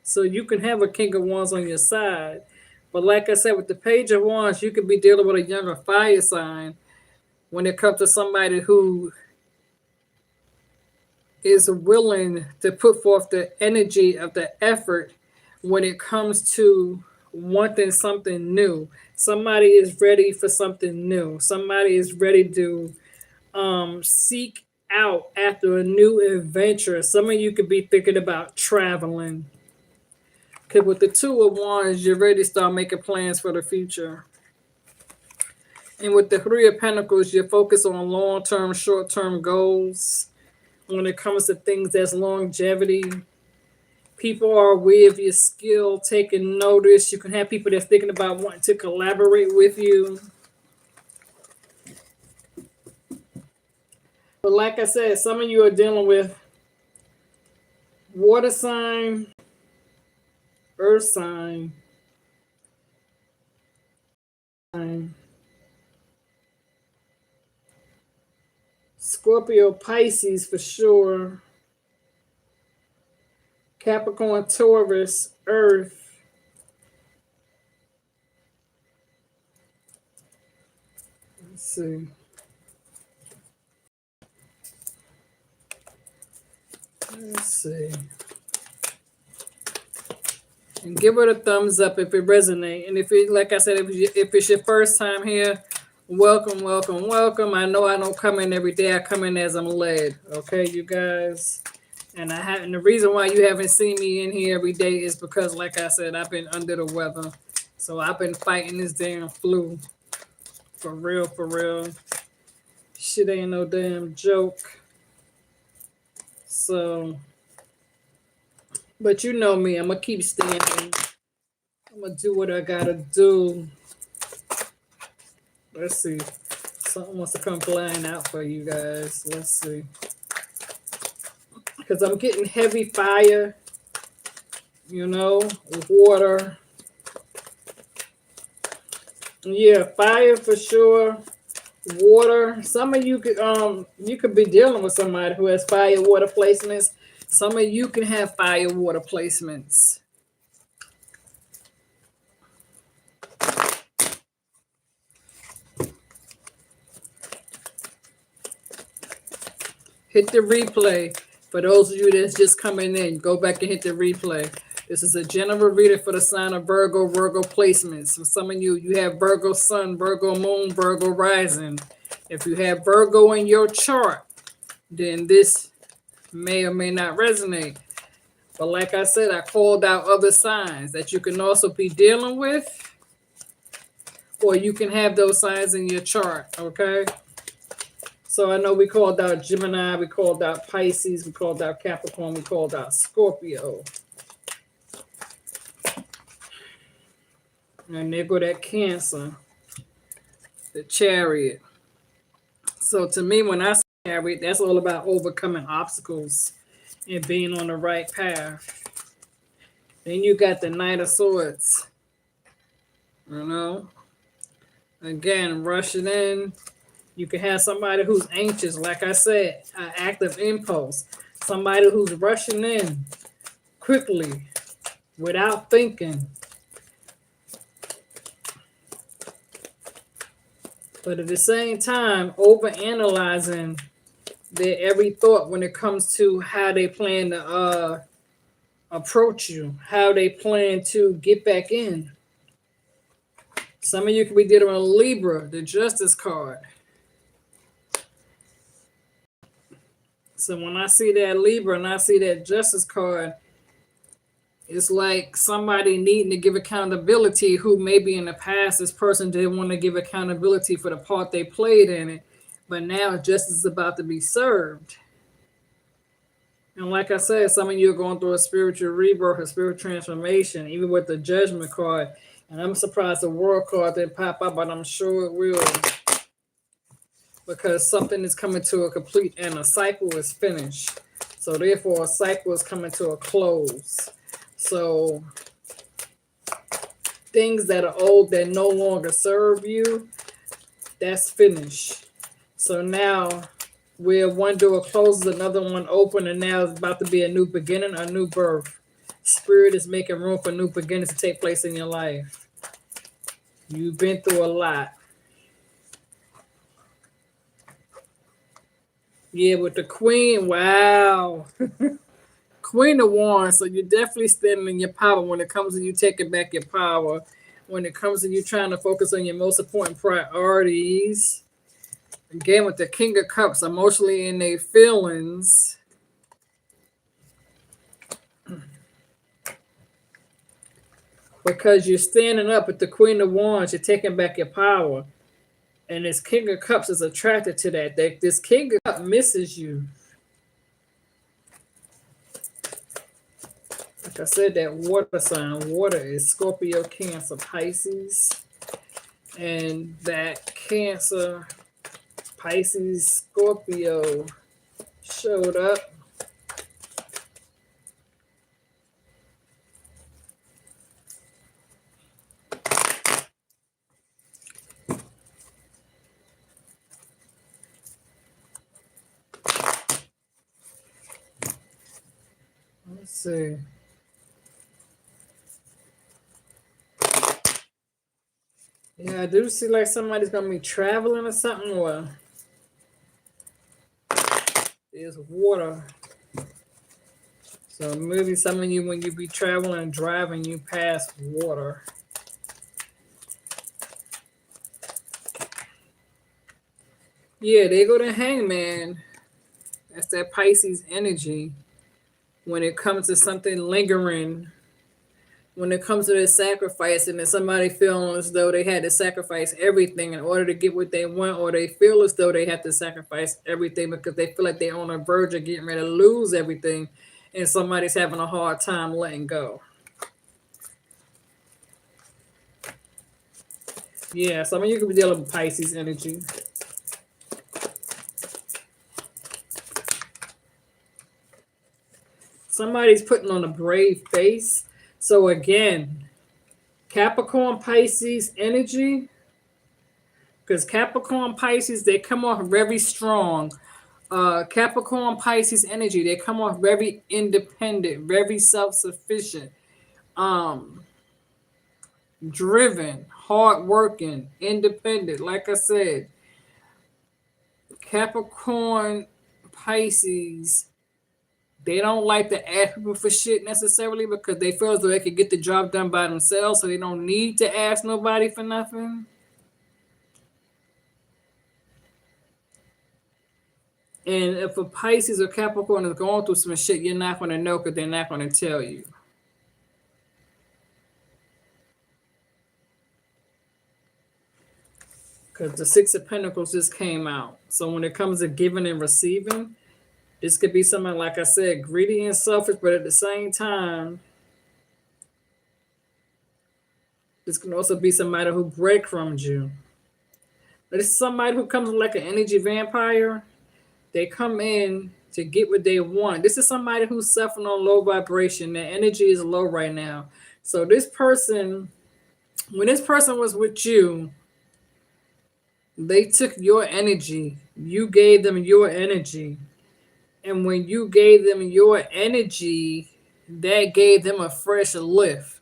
So you can have a King of Wands on your side. But like I said, with the Page of Wands, you could be dealing with a younger fire sign when it comes to somebody who is willing to put forth the energy of the effort when it comes to wanting something new. Somebody is ready for something new. Somebody is ready to seek out after a new adventure. Some of you could be thinking about traveling. Because with the Two of Wands, you're ready to start making plans for the future. And with the Three of Pentacles, you're focused on long-term, short-term goals. When it comes to things that's longevity, people are aware of your skill, taking notice. You can have people that's thinking about wanting to collaborate with you. But like I said, some of you are dealing with water sign, earth sign, Scorpio, Pisces for sure, Capricorn, Taurus, earth. Let's see. Let's see. And give it a thumbs up if it resonates. And if it, like I said, if it's your first time here, welcome, welcome, welcome. I know I don't come in every day. I come in as I'm led. Okay, you guys. And the reason why you haven't seen me in here every day is because, like I said, I've been under the weather. So I've been fighting this damn flu. For real, for real. Shit ain't no damn joke. So, but you know me, I'm going to keep standing. I'm going to do what I got to do. Let's see. Something wants to come flying out for you guys. Let's see. Because I'm getting heavy fire, you know, water. Yeah, fire for sure. Water. Some of you could be dealing with somebody who has fire water placements. Some of you can have fire water placements. Hit the replay. For those of you that's just coming in, go back and hit the replay. This is a general reader for the sign of Virgo, Virgo placements. For some of you, you have Virgo Sun, Virgo Moon, Virgo Rising. If you have Virgo in your chart, then this may or may not resonate. But like I said, I called out other signs that you can also be dealing with, or you can have those signs in your chart, okay? So I know we called out Gemini, we called out Pisces, we called out Capricorn, we called out Scorpio. And there go that Cancer, the Chariot. So to me, when I Harry, that's all about overcoming obstacles and being on the right path. Then you got the Knight of Swords. You know, again, rushing in. You can have somebody who's anxious, like I said, an active impulse. Somebody who's rushing in quickly without thinking. But at the same time, overanalyzing their every thought when it comes to how they plan to approach you, how they plan to get back in. Some of you could be dealing with a Libra, the Justice card. So when I see that Libra and I see that Justice card, it's like somebody needing to give accountability who maybe in the past this person didn't want to give accountability for the part they played in it, but now justice is about to be served. And like I said, some of you are going through a spiritual rebirth, a spiritual transformation, even with the Judgment card. And I'm surprised the World card didn't pop up, but I'm sure it will. Because something is coming to a complete end. A cycle is finished. So therefore, a cycle is coming to a close. So things that are old that no longer serve you, that's finished. So now where one door closes, another one open, and now it's about to be a new beginning, a new birth. Spirit is making room for new beginnings to take place in your life. You've been through a lot. Yeah, with the Queen, wow. Queen of Wands, so you're definitely standing in your power when it comes to you taking back your power, when it comes to you trying to focus on your most important priorities. Again, with the King of Cups, emotionally in their feelings. Because you're standing up with the Queen of Wands, you're taking back your power. And this King of Cups is attracted to that. This King of Cups misses you. Like I said, that water sign. Water is Scorpio, Cancer, Pisces. And that Cancer, Pisces, Scorpio showed up. Let's see. Yeah, I do see like somebody's gonna be traveling or something. Or there's water. So maybe some of you, when you be traveling and driving, you pass water. Yeah, they go to Hangman. That's that Pisces energy. When it comes to something lingering, when it comes to the sacrifice, and then somebody feeling as though they had to sacrifice everything in order to get what they want, or they feel as though they have to sacrifice everything because they feel like they're on a verge of getting ready to lose everything, and somebody's having a hard time letting go. Yeah, some of you could be dealing with Pisces energy. Somebody's putting on a brave face. So again, Capricorn, Pisces energy, because Capricorn, Pisces, they come off very strong. Capricorn, Pisces energy, they come off very independent, very self-sufficient, driven, hardworking, independent. Like I said, Capricorn, Pisces, they don't like to ask people for shit necessarily because they feel as though they could get the job done by themselves, so they don't need to ask nobody for nothing. And if a Pisces or Capricorn is going through some shit, you're not going to know because they're not going to tell you. Because the Six of Pentacles just came out. So when it comes to giving and receiving, this could be something, like I said, greedy and selfish, but at the same time, this can also be somebody who breadcrumbs you. But it's somebody who comes like an energy vampire. They come in to get what they want. This is somebody who's suffering on low vibration. Their energy is low right now. So this person, when this person was with you, they took your energy. You gave them your energy. And when you gave them your energy, that gave them a fresh lift.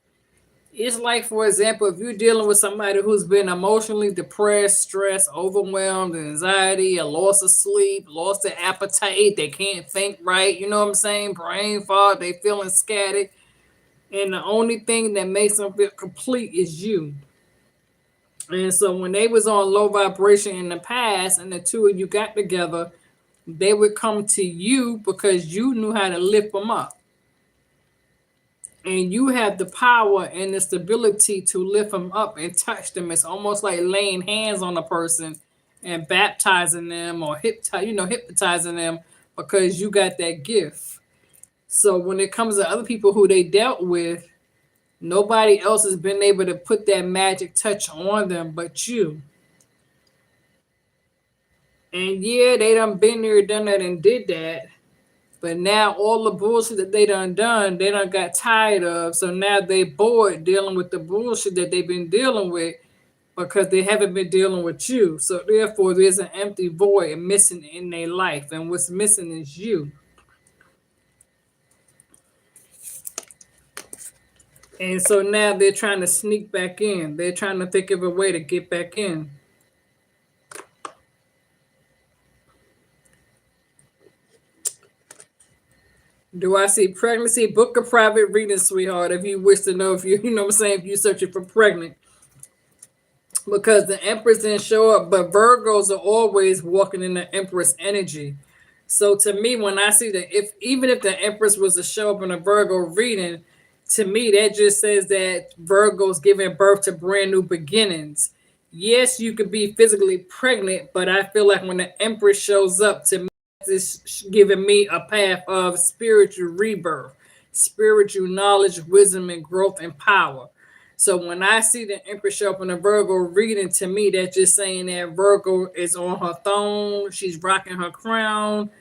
It's like, for example, if you're dealing with somebody who's been emotionally depressed, stressed, overwhelmed, anxiety, a loss of sleep, lost their appetite, they can't think right, you know what I'm saying? Brain fog, they feeling scattered. And the only thing that makes them feel complete is you. And so when they was on low vibration in the past and the two of you got together, they would come to you because you knew how to lift them up. And you have the power and the stability to lift them up and touch them. It's almost like laying hands on a person and baptizing them or hypnotizing them because you got that gift. So when it comes to other people who they dealt with, nobody else has been able to put that magic touch on them but you. And yeah, they done been there, done that, and did that. But now all the bullshit that they done, they done got tired of. So now they bored dealing with the bullshit that they've been dealing with because they haven't been dealing with you. So therefore, there's an empty void missing in their life. And what's missing is you. And so now they're trying to sneak back in. They're trying to think of a way to get back in. Do I see pregnancy? Book a private reading, sweetheart, if you wish to know if you know what I'm saying, if you're searching for pregnant. Because the Empress didn't show up, but Virgos are always walking in the Empress energy. So to me, when I see that, if even if the Empress was to show up in a Virgo reading, to me that just says that Virgo's giving birth to brand new beginnings. Yes, you could be physically pregnant, but I feel like when the Empress shows up, to me, it's giving me a path of spiritual rebirth, spiritual knowledge, wisdom, and growth and power. So when I see the Empress show up in a Virgo reading, to me, that's just saying that Virgo is on her throne. She's rocking her crown.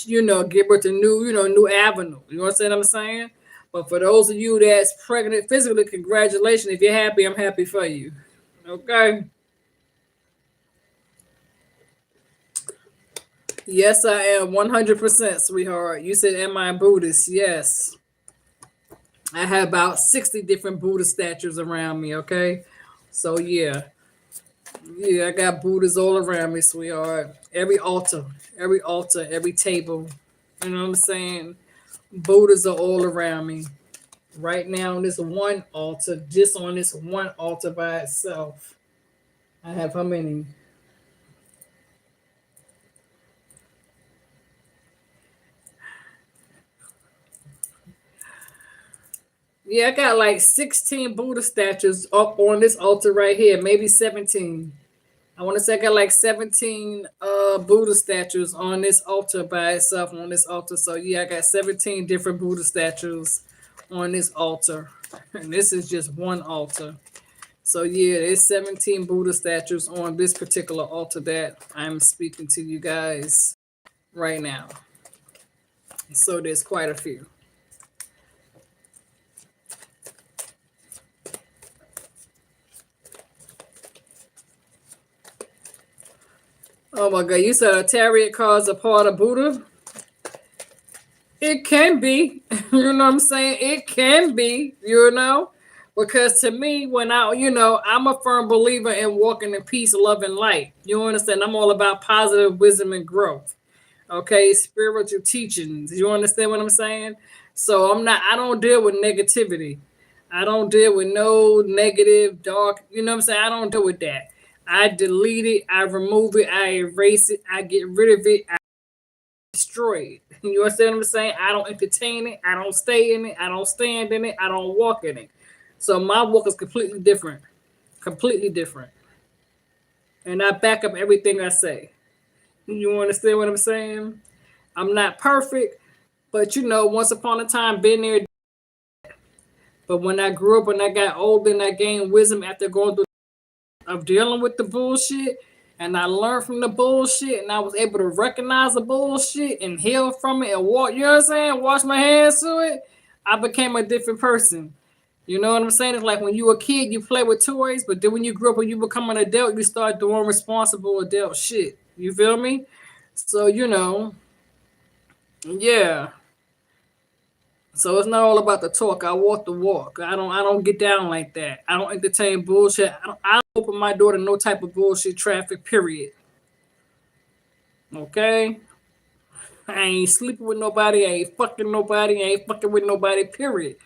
Give her to new avenue. You understand what I'm saying? But for those of you that's pregnant physically, congratulations. If you're happy, I'm happy for you. Okay. Yes, I am 100%, sweetheart. You said, am I a Buddhist? Yes. I have about 60 different Buddha statues around me, okay? So, yeah. Yeah, I got Buddhas all around me, sweetheart. Every altar, every table. You know what I'm saying? Buddhas are all around me. Right now on this one altar, just on this one altar by itself, I have how many? Yeah, I got like 16 Buddha statues up on this altar right here, maybe 17. I want to say I got like 17 Buddha statues on this altar by itself, on this altar. So yeah, I got 17 different Buddha statues on this altar. And this is just one altar. So yeah, there's 17 Buddha statues on this particular altar that I'm speaking to you guys right now. So there's quite a few. Oh my God, you said a tarot card is a part of Buddha? It can be. You know what I'm saying? It can be, because to me, I'm a firm believer in walking in peace, love, and light. You understand? I'm all about positive wisdom and growth. Okay, spiritual teachings. You understand what I'm saying? So I don't deal with negativity. I don't deal with no negative, dark, you know what I'm saying? I don't deal with that. I delete it, I remove it, I erase it, I get rid of it, I destroy it. You understand what I'm saying? I don't entertain it, I don't stay in it, I don't stand in it, I don't walk in it. So my walk is completely different. Completely different. And I back up everything I say. You understand what I'm saying? I'm not perfect, but once upon a time, been there. But when I grew up and I got older and I gained wisdom after going through of dealing with the bullshit, and I learned from the bullshit, and I was able to recognize the bullshit and heal from it and walk, you know what I'm saying? Wash my hands to it. I became a different person. You know what I'm saying? It's like when you were a kid, you play with toys, but then when you grow up and you become an adult, you start doing responsible adult shit. You feel me? So, yeah. So it's not all about the talk. I walk the walk. I don't get down like that. I don't entertain bullshit. I don't open my door to no type of bullshit traffic, period. Okay? I ain't sleeping with nobody. I ain't fucking nobody. I ain't fucking with nobody, period.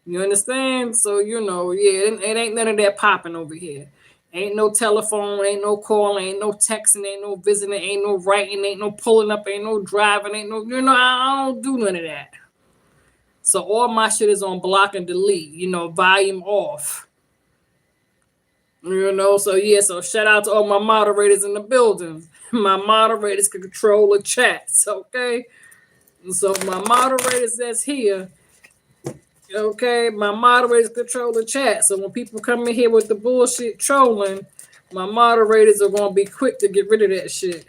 You understand? So, yeah, it ain't none of that popping over here. Ain't no telephone, ain't no calling, ain't no texting, ain't no visiting, ain't no writing, ain't no pulling up, ain't no driving, ain't no, I don't do none of that. So all my shit is on block and delete, volume off. So yeah, so shout out to all my moderators in the building. My moderators can control the chats, okay? So my moderators that's here, okay, my moderators control the chat. So when people come in here with the bullshit trolling, my moderators are gonna be quick to get rid of that shit.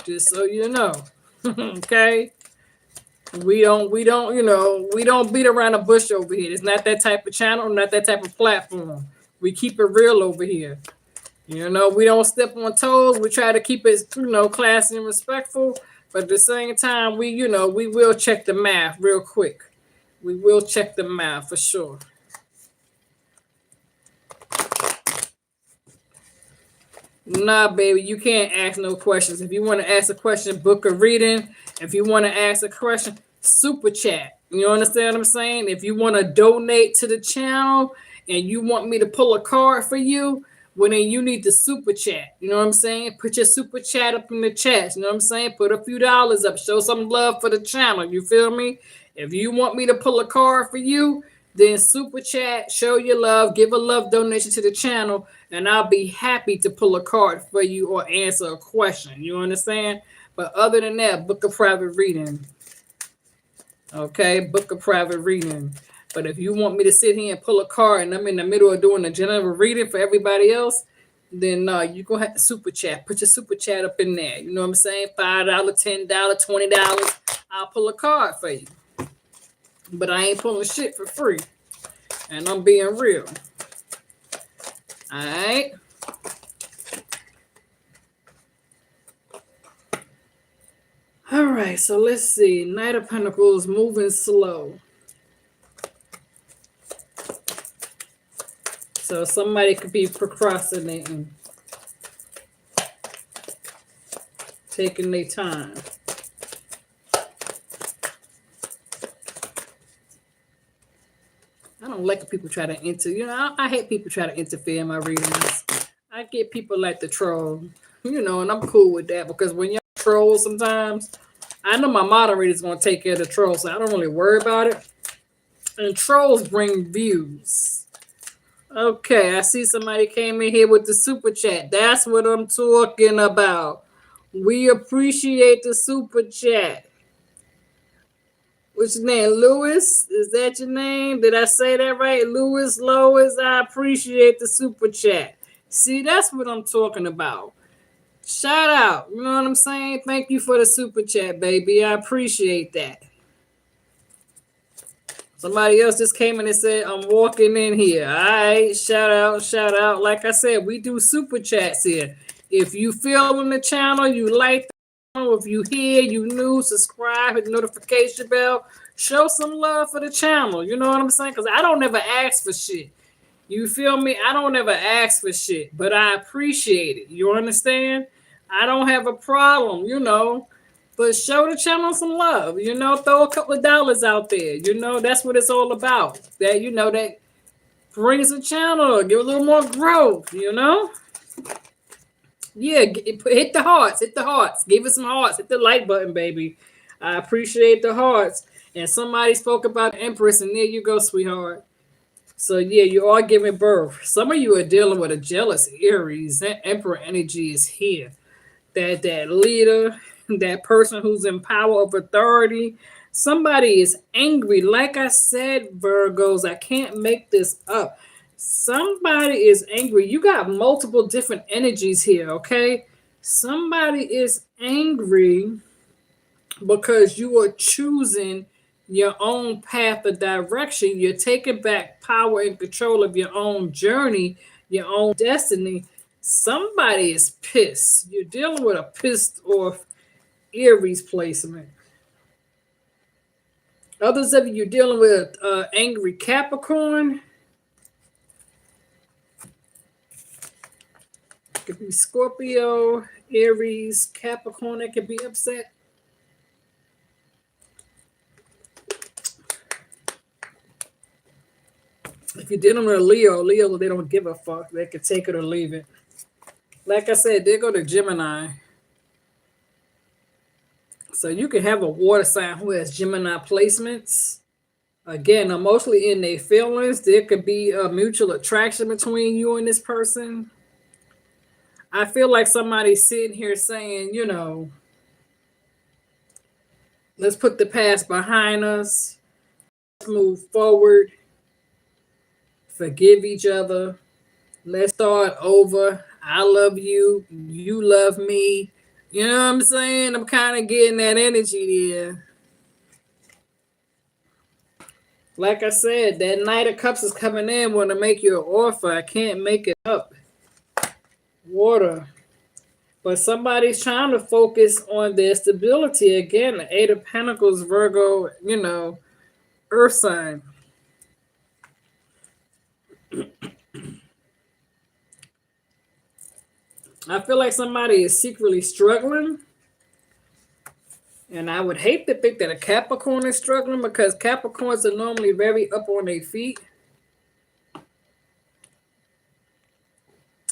Just so you know. Okay? We don't beat around the bush over here. It's not that type of channel, not that type of platform. We keep it real over here. We don't step on toes. We try to keep it, classy and respectful. But at the same time, we will check the math real quick. We will check the math for sure. Nah, baby, you can't ask no questions. If you want to ask a question, book a reading. If you want to ask a question, super chat. You understand what I'm saying? If you want to donate to the channel and you want me to pull a card for you, well, then you need the super chat. You know what I'm saying? Put your super chat up in the chat. You know what I'm saying? Put a few dollars up. Show some love for the channel. You feel me? If you want me to pull a card for you, then super chat, show your love, give a love donation to the channel, and I'll be happy to pull a card for you or answer a question. You understand? But other than that, book a private reading. Okay, book a private reading. But if you want me to sit here and pull a card and I'm in the middle of doing a general reading for everybody else, then you're going to have to super chat. Put your super chat up in there. You know what I'm saying? $5, $10, $20. I'll pull a card for you. But I ain't pulling shit for free. And I'm being real. All right? All right, so let's see. Knight of Pentacles moving slow. So somebody could be procrastinating. Taking their time. I don't like people try to I hate people try to interfere in my readings. I get people like the troll, and I'm cool with that because when y'all troll sometimes, I know my moderator's going to take care of the troll, so I don't really worry about it. And trolls bring views. Okay, I see somebody came in here with the super chat. That's what I'm talking about. We appreciate the super chat. What's your name? Lewis? Is that your name? Did I say that right? Lewis, Lois, I appreciate the super chat. See, that's what I'm talking about. Shout out. You know what I'm saying? Thank you for the super chat, baby. I appreciate that. Somebody else just came in and said, I'm walking in here. All right. Shout out, shout out. Like I said, we do super chats here. If you feel on the channel, you like the channel, if you hear, you new, subscribe, hit the notification bell, show some love for the channel. You know what I'm saying? Because I don't ever ask for shit. You feel me? I don't ever ask for shit, but I appreciate it. You understand? I don't have a problem, but show the channel some love, throw a couple of dollars out there. That's what it's all about. That, that brings the channel, give a little more growth, Yeah, hit the hearts, give it some hearts, hit the like button, baby. I appreciate the hearts. And somebody spoke about the Empress, and there you go, sweetheart. So yeah, you are giving birth. Some of you are dealing with a jealous Aries. That Emperor energy is here. That leader, that person who's in power of authority. Somebody is angry. Like I said, Virgos, I can't make this up. Somebody is angry. You got multiple different energies here, okay? Somebody is angry because you are choosing your own path of direction. You're taking back power and control of your own journey, your own destiny. Somebody is pissed. You're dealing with a pissed off Aries placement. Others of you, you're dealing with angry Capricorn. It could be Scorpio, Aries, Capricorn that could be upset. If you're dealing with a Leo, they don't give a fuck. They can take it or leave it. Like I said, they go to Gemini. So you can have a water sign who has Gemini placements. Again, I'm mostly in their feelings. There could be a mutual attraction between you and this person. I feel like somebody's sitting here saying, let's put the past behind us. Let's move forward. Forgive each other. Let's start over. I love you. You love me. You know what I'm saying? I'm kind of getting that energy there. Like I said, that Knight of Cups is coming in. Want to make you an offer. I can't make it up. Water. But somebody's trying to focus on their stability. Again, the Eight of Pentacles, Virgo, Earth sign. I feel like somebody is secretly struggling. And I would hate to think that a Capricorn is struggling because Capricorns are normally very up on their feet.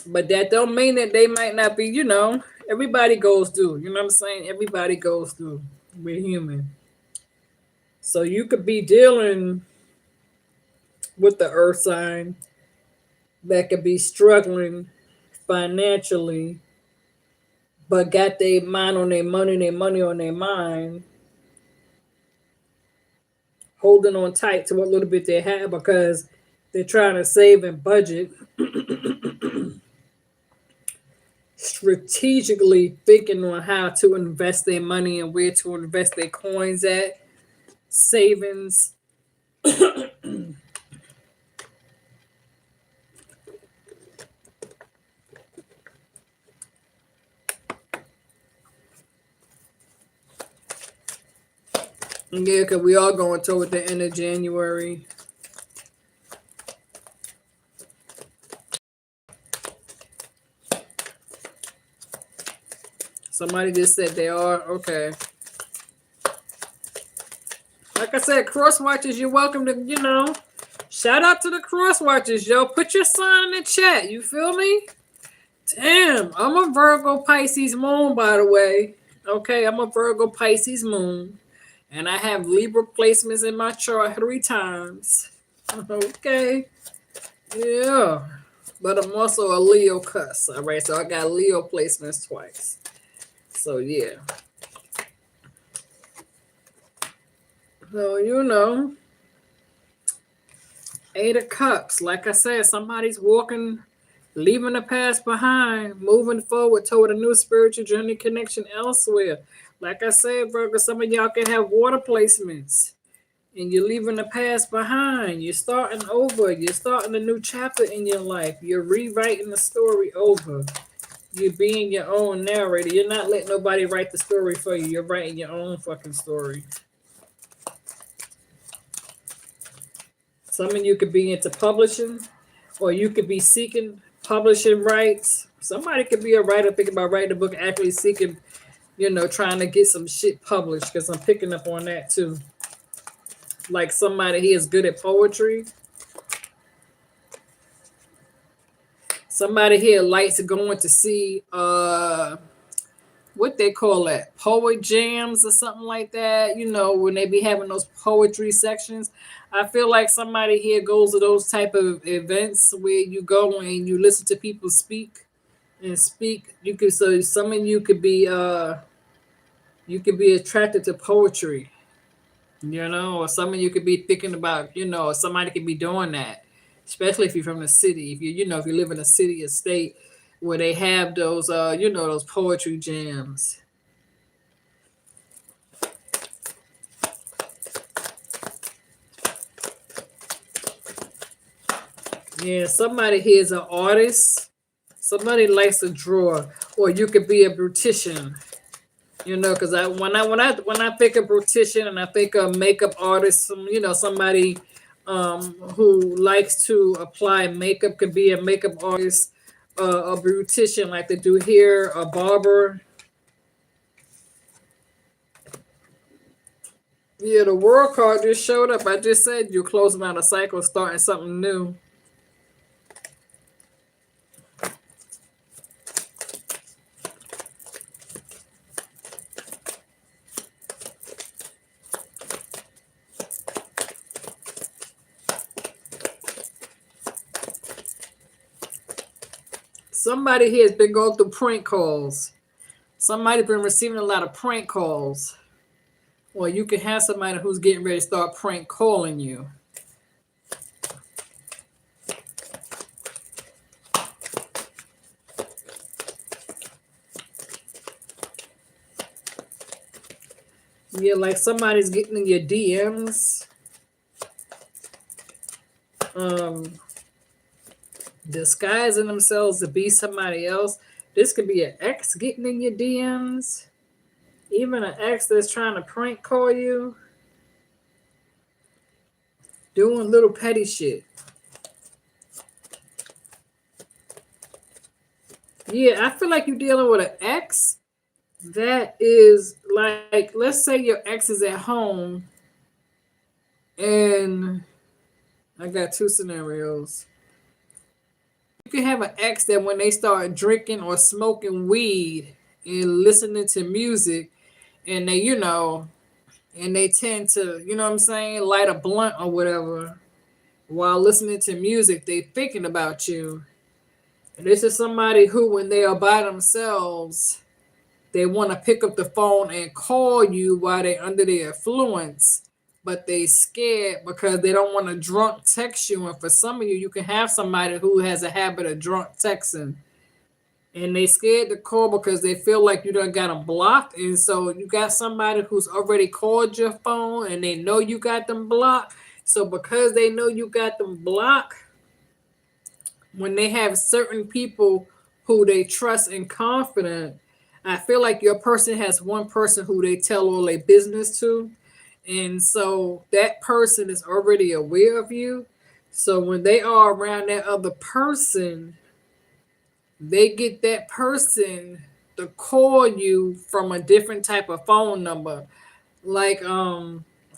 But that don't mean that they might not be, everybody goes through. You know what I'm saying? Everybody goes through. We're human. So you could be dealing with the earth sign that could be struggling financially, but got their mind on their money on their mind, holding on tight to what little bit they have because they're trying to save and budget. Strategically thinking on how to invest their money and where to invest their coins at, savings. Yeah, because we are going toward the end of January. Somebody just said they are. Okay. Like I said, cross watchers, you're welcome to, shout out to the cross watchers, yo. Put your sign in the chat. You feel me? Damn, I'm a Virgo Pisces moon, by the way. Okay, I'm a Virgo Pisces moon. And I have Libra placements in my chart 3 times. Okay. Yeah. But I'm also a Leo cuss. All right. So I got Leo placements twice. So yeah. So, Eight of Cups. Like I said, somebody's walking, leaving the past behind, moving forward toward a new spiritual journey connection elsewhere. Like I said, Virgo, some of y'all can have water placements and you're leaving the past behind. You're starting over. You're starting a new chapter in your life. You're rewriting the story over. You're being your own narrator. You're not letting nobody write the story for you. You're writing your own fucking story. Some of you could be into publishing, or you could be seeking publishing rights. Somebody could be a writer thinking about writing a book, actually seeking, trying to get some shit published, because I'm picking up on that too. Like somebody here is good at poetry. Somebody here likes going to see what they call that, poet jams or something like that, when they be having those poetry sections. I feel like somebody here goes to those type of events where you go and you listen to people speak. So some of you could be attracted to poetry, or some of you could be thinking about, somebody could be doing that. especially if you're from the city. If if you live in a city or state where they have those those poetry jams. Yeah, somebody here is an artist. Somebody likes to draw, or you could be a beautician. Because when I think of beautician and I think of makeup artist, somebody who likes to apply makeup could be a makeup artist, a beautician like to do hair, a barber. Yeah, the world card just showed up. I just said you're closing out a cycle, starting something new. Somebody here has been going through prank calls. Somebody's been receiving a lot of prank calls. Or you can have somebody who's getting ready to start prank calling you. Yeah, like somebody's getting in your DMs. Disguising themselves to be somebody else. This could be an ex getting in your DMs. Even an ex that's trying to prank call you. Doing little petty shit. Yeah, I feel like you're dealing with an ex that is like, let's say your ex is at home, and I got two scenarios. You can have an ex that when they start drinking or smoking weed and listening to music, and they tend to, what I'm saying, light a blunt or whatever while listening to music, they thinking about you. And this is somebody who, when they are by themselves, they want to pick up the phone and call you while they're under the influence, but they scared because they don't want to drunk text you. And for some of you, you can have somebody who has a habit of drunk texting, and they scared to call because they feel like you done got them blocked. And so you got somebody who's already called your phone and they know you got them blocked. So because they know you got them blocked, when they have certain people who they trust and confident, I feel like your person has one person who they tell all their business to. And so that person is already aware of you. So when they are around that other person, they get that person to call you from a different type of phone number. Like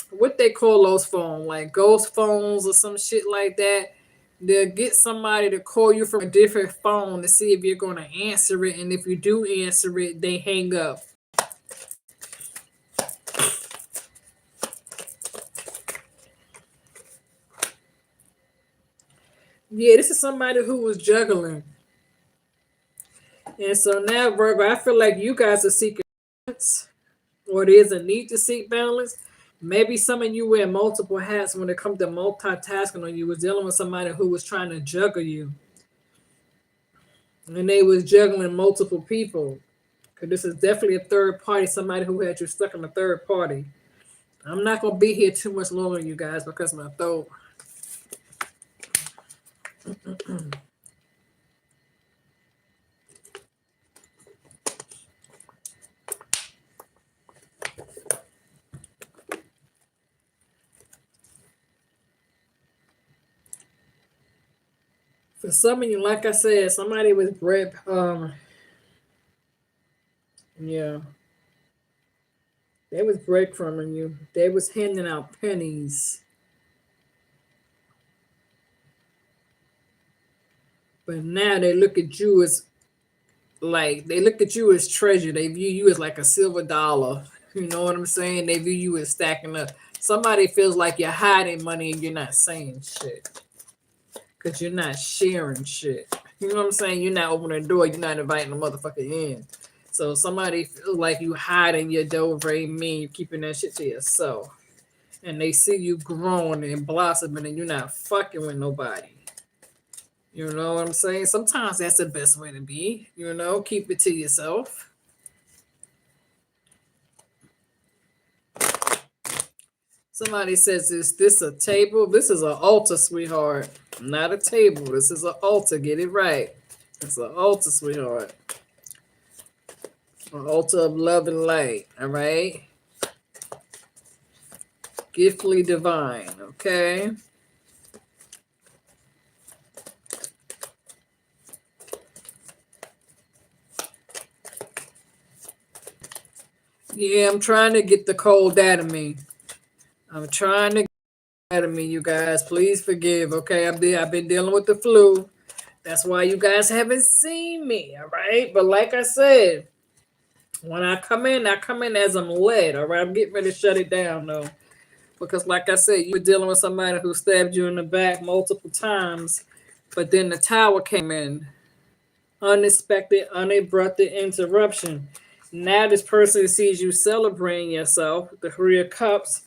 what they call those phones, like ghost phones or some shit like that. They'll get somebody to call you from a different phone to see if you're going to answer it. And if you do answer it, they hang up. Yeah, this is somebody who was juggling. And so now, Virgo, I feel like you guys are seeking balance, or there's a need to seek balance. Maybe some of you wear multiple hats when it comes to multitasking, or you was dealing with somebody who was trying to juggle you. And they was juggling multiple people. Because this is definitely a third party, somebody who had you stuck in a third party. I'm not going to be here too much longer, you guys, because my throat. For some of you, like I said, somebody was bread. Yeah, they was breadcrumbing you. They was handing out pennies. But now they look at you as treasure. They view you as like a silver dollar. You know what I'm saying? They view you as stacking up. Somebody feels like you're hiding money and you're not saying shit. Because you're not sharing shit. You know what I'm saying? You're not opening the door. You're not inviting the motherfucker in. So somebody feels like you hiding your dough very mean. You're keeping that shit to yourself. And they see you growing and blossoming and you're not fucking with nobody. You know what I'm saying? Sometimes that's the best way to be. Keep it to yourself. Somebody says, "Is this a table? This is an altar, sweetheart. Not a table. This is an altar. Get it right. It's an altar, sweetheart. An altar of love and light. All right. Giftly divine. Okay." Yeah, I'm trying to get the cold out of me. I'm trying to get it out of me, you guys. Please forgive. Okay, I've been dealing with the flu. That's why you guys haven't seen me. All right, but like I said, when I come in as I'm led. All right, I'm getting ready to shut it down though, because like I said, you were dealing with somebody who stabbed you in the back multiple times, but then the tower came in. Unexpected, unabrupted interruption. Now this person sees you celebrating yourself, the Three of Cups,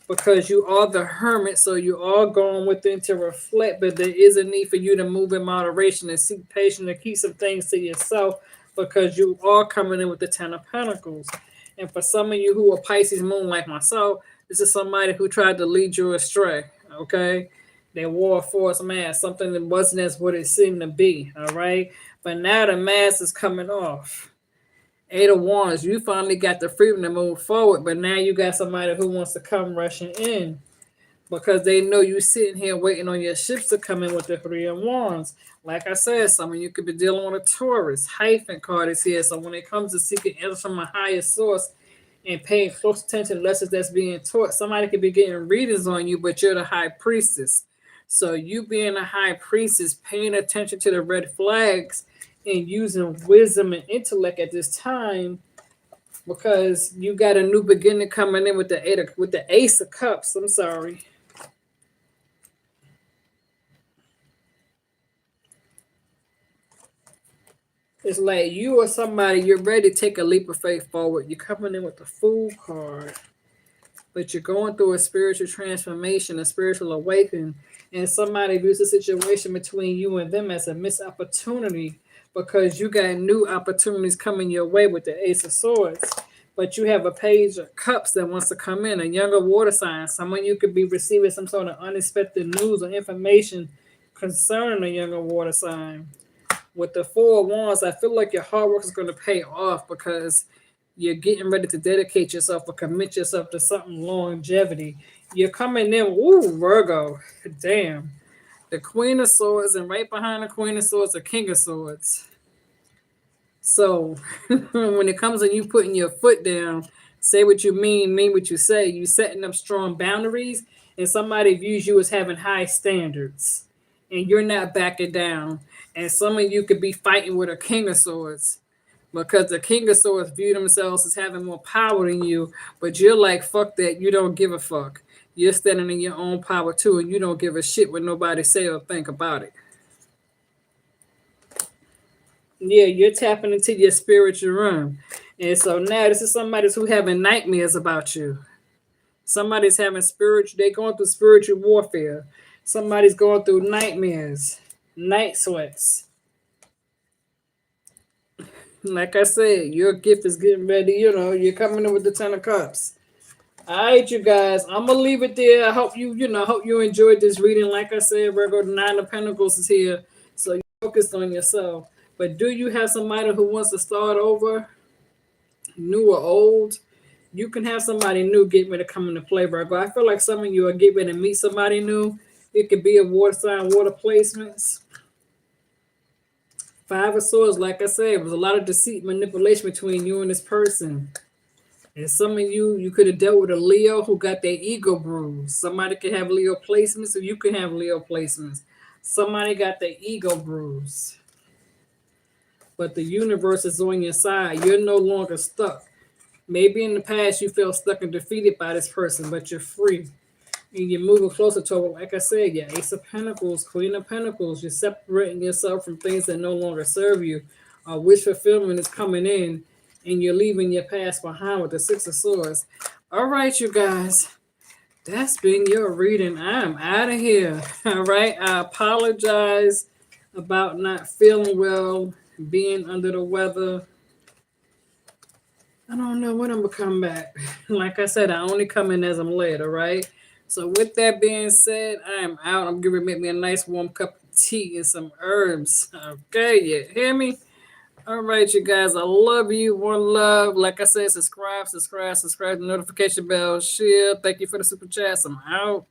because you are the hermit, so you are going within to reflect, but there is a need for you to move in moderation and seek patience and keep some things to yourself because you are coming in with the Ten of Pentacles. And for some of you who are Pisces moon like myself, this is somebody who tried to lead you astray, okay? They wore a false mask, something that wasn't as what it seemed to be, all right? But now the mask is coming off. Eight of Wands, you finally got the freedom to move forward, but now you got somebody who wants to come rushing in because they know you sitting here waiting on your ships to come in with the Three of Wands. Like I said, some of you could be dealing with a Taurus. Hyphen card is here. So when it comes to seeking answers from a higher source and paying close attention to lessons that's being taught, somebody could be getting readings on you, but you're the high priestess. So you being a high priestess, paying attention to the red flags and using wisdom and intellect at this time because you got a new beginning coming in with the Ace of Cups. I'm sorry. It's like you or somebody, you're ready to take a leap of faith forward. You're coming in with the Fool card, but you're going through a spiritual transformation, a spiritual awakening, and somebody views the situation between you and them as a missed opportunity because you got new opportunities coming your way with the Ace of Swords. But you have a Page of Cups that wants to come in, a younger water sign. Someone you could be receiving some sort of unexpected news or information concerning a younger water sign. With the Four of Wands, I feel like your hard work is going to pay off because you're getting ready to dedicate yourself or commit yourself to something longevity. You're coming in, ooh, Virgo, damn. The Queen of Swords, and right behind the Queen of Swords, the King of Swords. So when it comes to you putting your foot down, say what you mean what you say. You setting up strong boundaries, and somebody views you as having high standards, and you're not backing down. And some of you could be fighting with a King of Swords because the King of Swords view themselves as having more power than you, but you're like, fuck that. You don't give a fuck. You're standing in your own power too, and you don't give a shit what nobody say or think about it. Yeah, you're tapping into your spiritual realm. And so now this is somebody who's having nightmares about you. Somebody's having they're going through spiritual warfare. Somebody's going through nightmares, night sweats. Like I said, your gift is getting ready. You're coming in with the Ten of Cups. All right, you guys. I'm gonna leave it there. I hope hope you enjoyed this reading. Like I said, Virgo, the Nine of Pentacles is here, so you focused on yourself. But do you have somebody who wants to start over, new or old? You can have somebody new get ready to come into play, Virgo. I feel like some of you are getting ready to meet somebody new. It could be a water sign, water placements. Five of Swords, like I said, it was a lot of deceit, manipulation between you and this person. And some of you could have dealt with a Leo who got their ego bruised. Somebody could have Leo placements, or you can have Leo placements. Somebody got their ego bruised. But the universe is on your side. You're no longer stuck. Maybe in the past you felt stuck and defeated by this person, but you're free. And you're moving closer to it. Like I said, your Ace of Pentacles, Queen of Pentacles. You're separating yourself from things that no longer serve you. Wish fulfillment is coming in, and you're leaving your past behind with the Six of Swords. All right, you guys. That's been your reading. I'm out of here. All right. I apologize about not feeling well, being under the weather. I don't know when I'm gonna come back. Like I said, I only come in as I'm led, all right? So with that being said, I am out. I'm gonna make me a nice warm cup of tea and some herbs. Okay, you hear me? All right, you guys. I love you. One love. Like I said, subscribe, the notification bell, share. Thank you for the super chats. I'm out.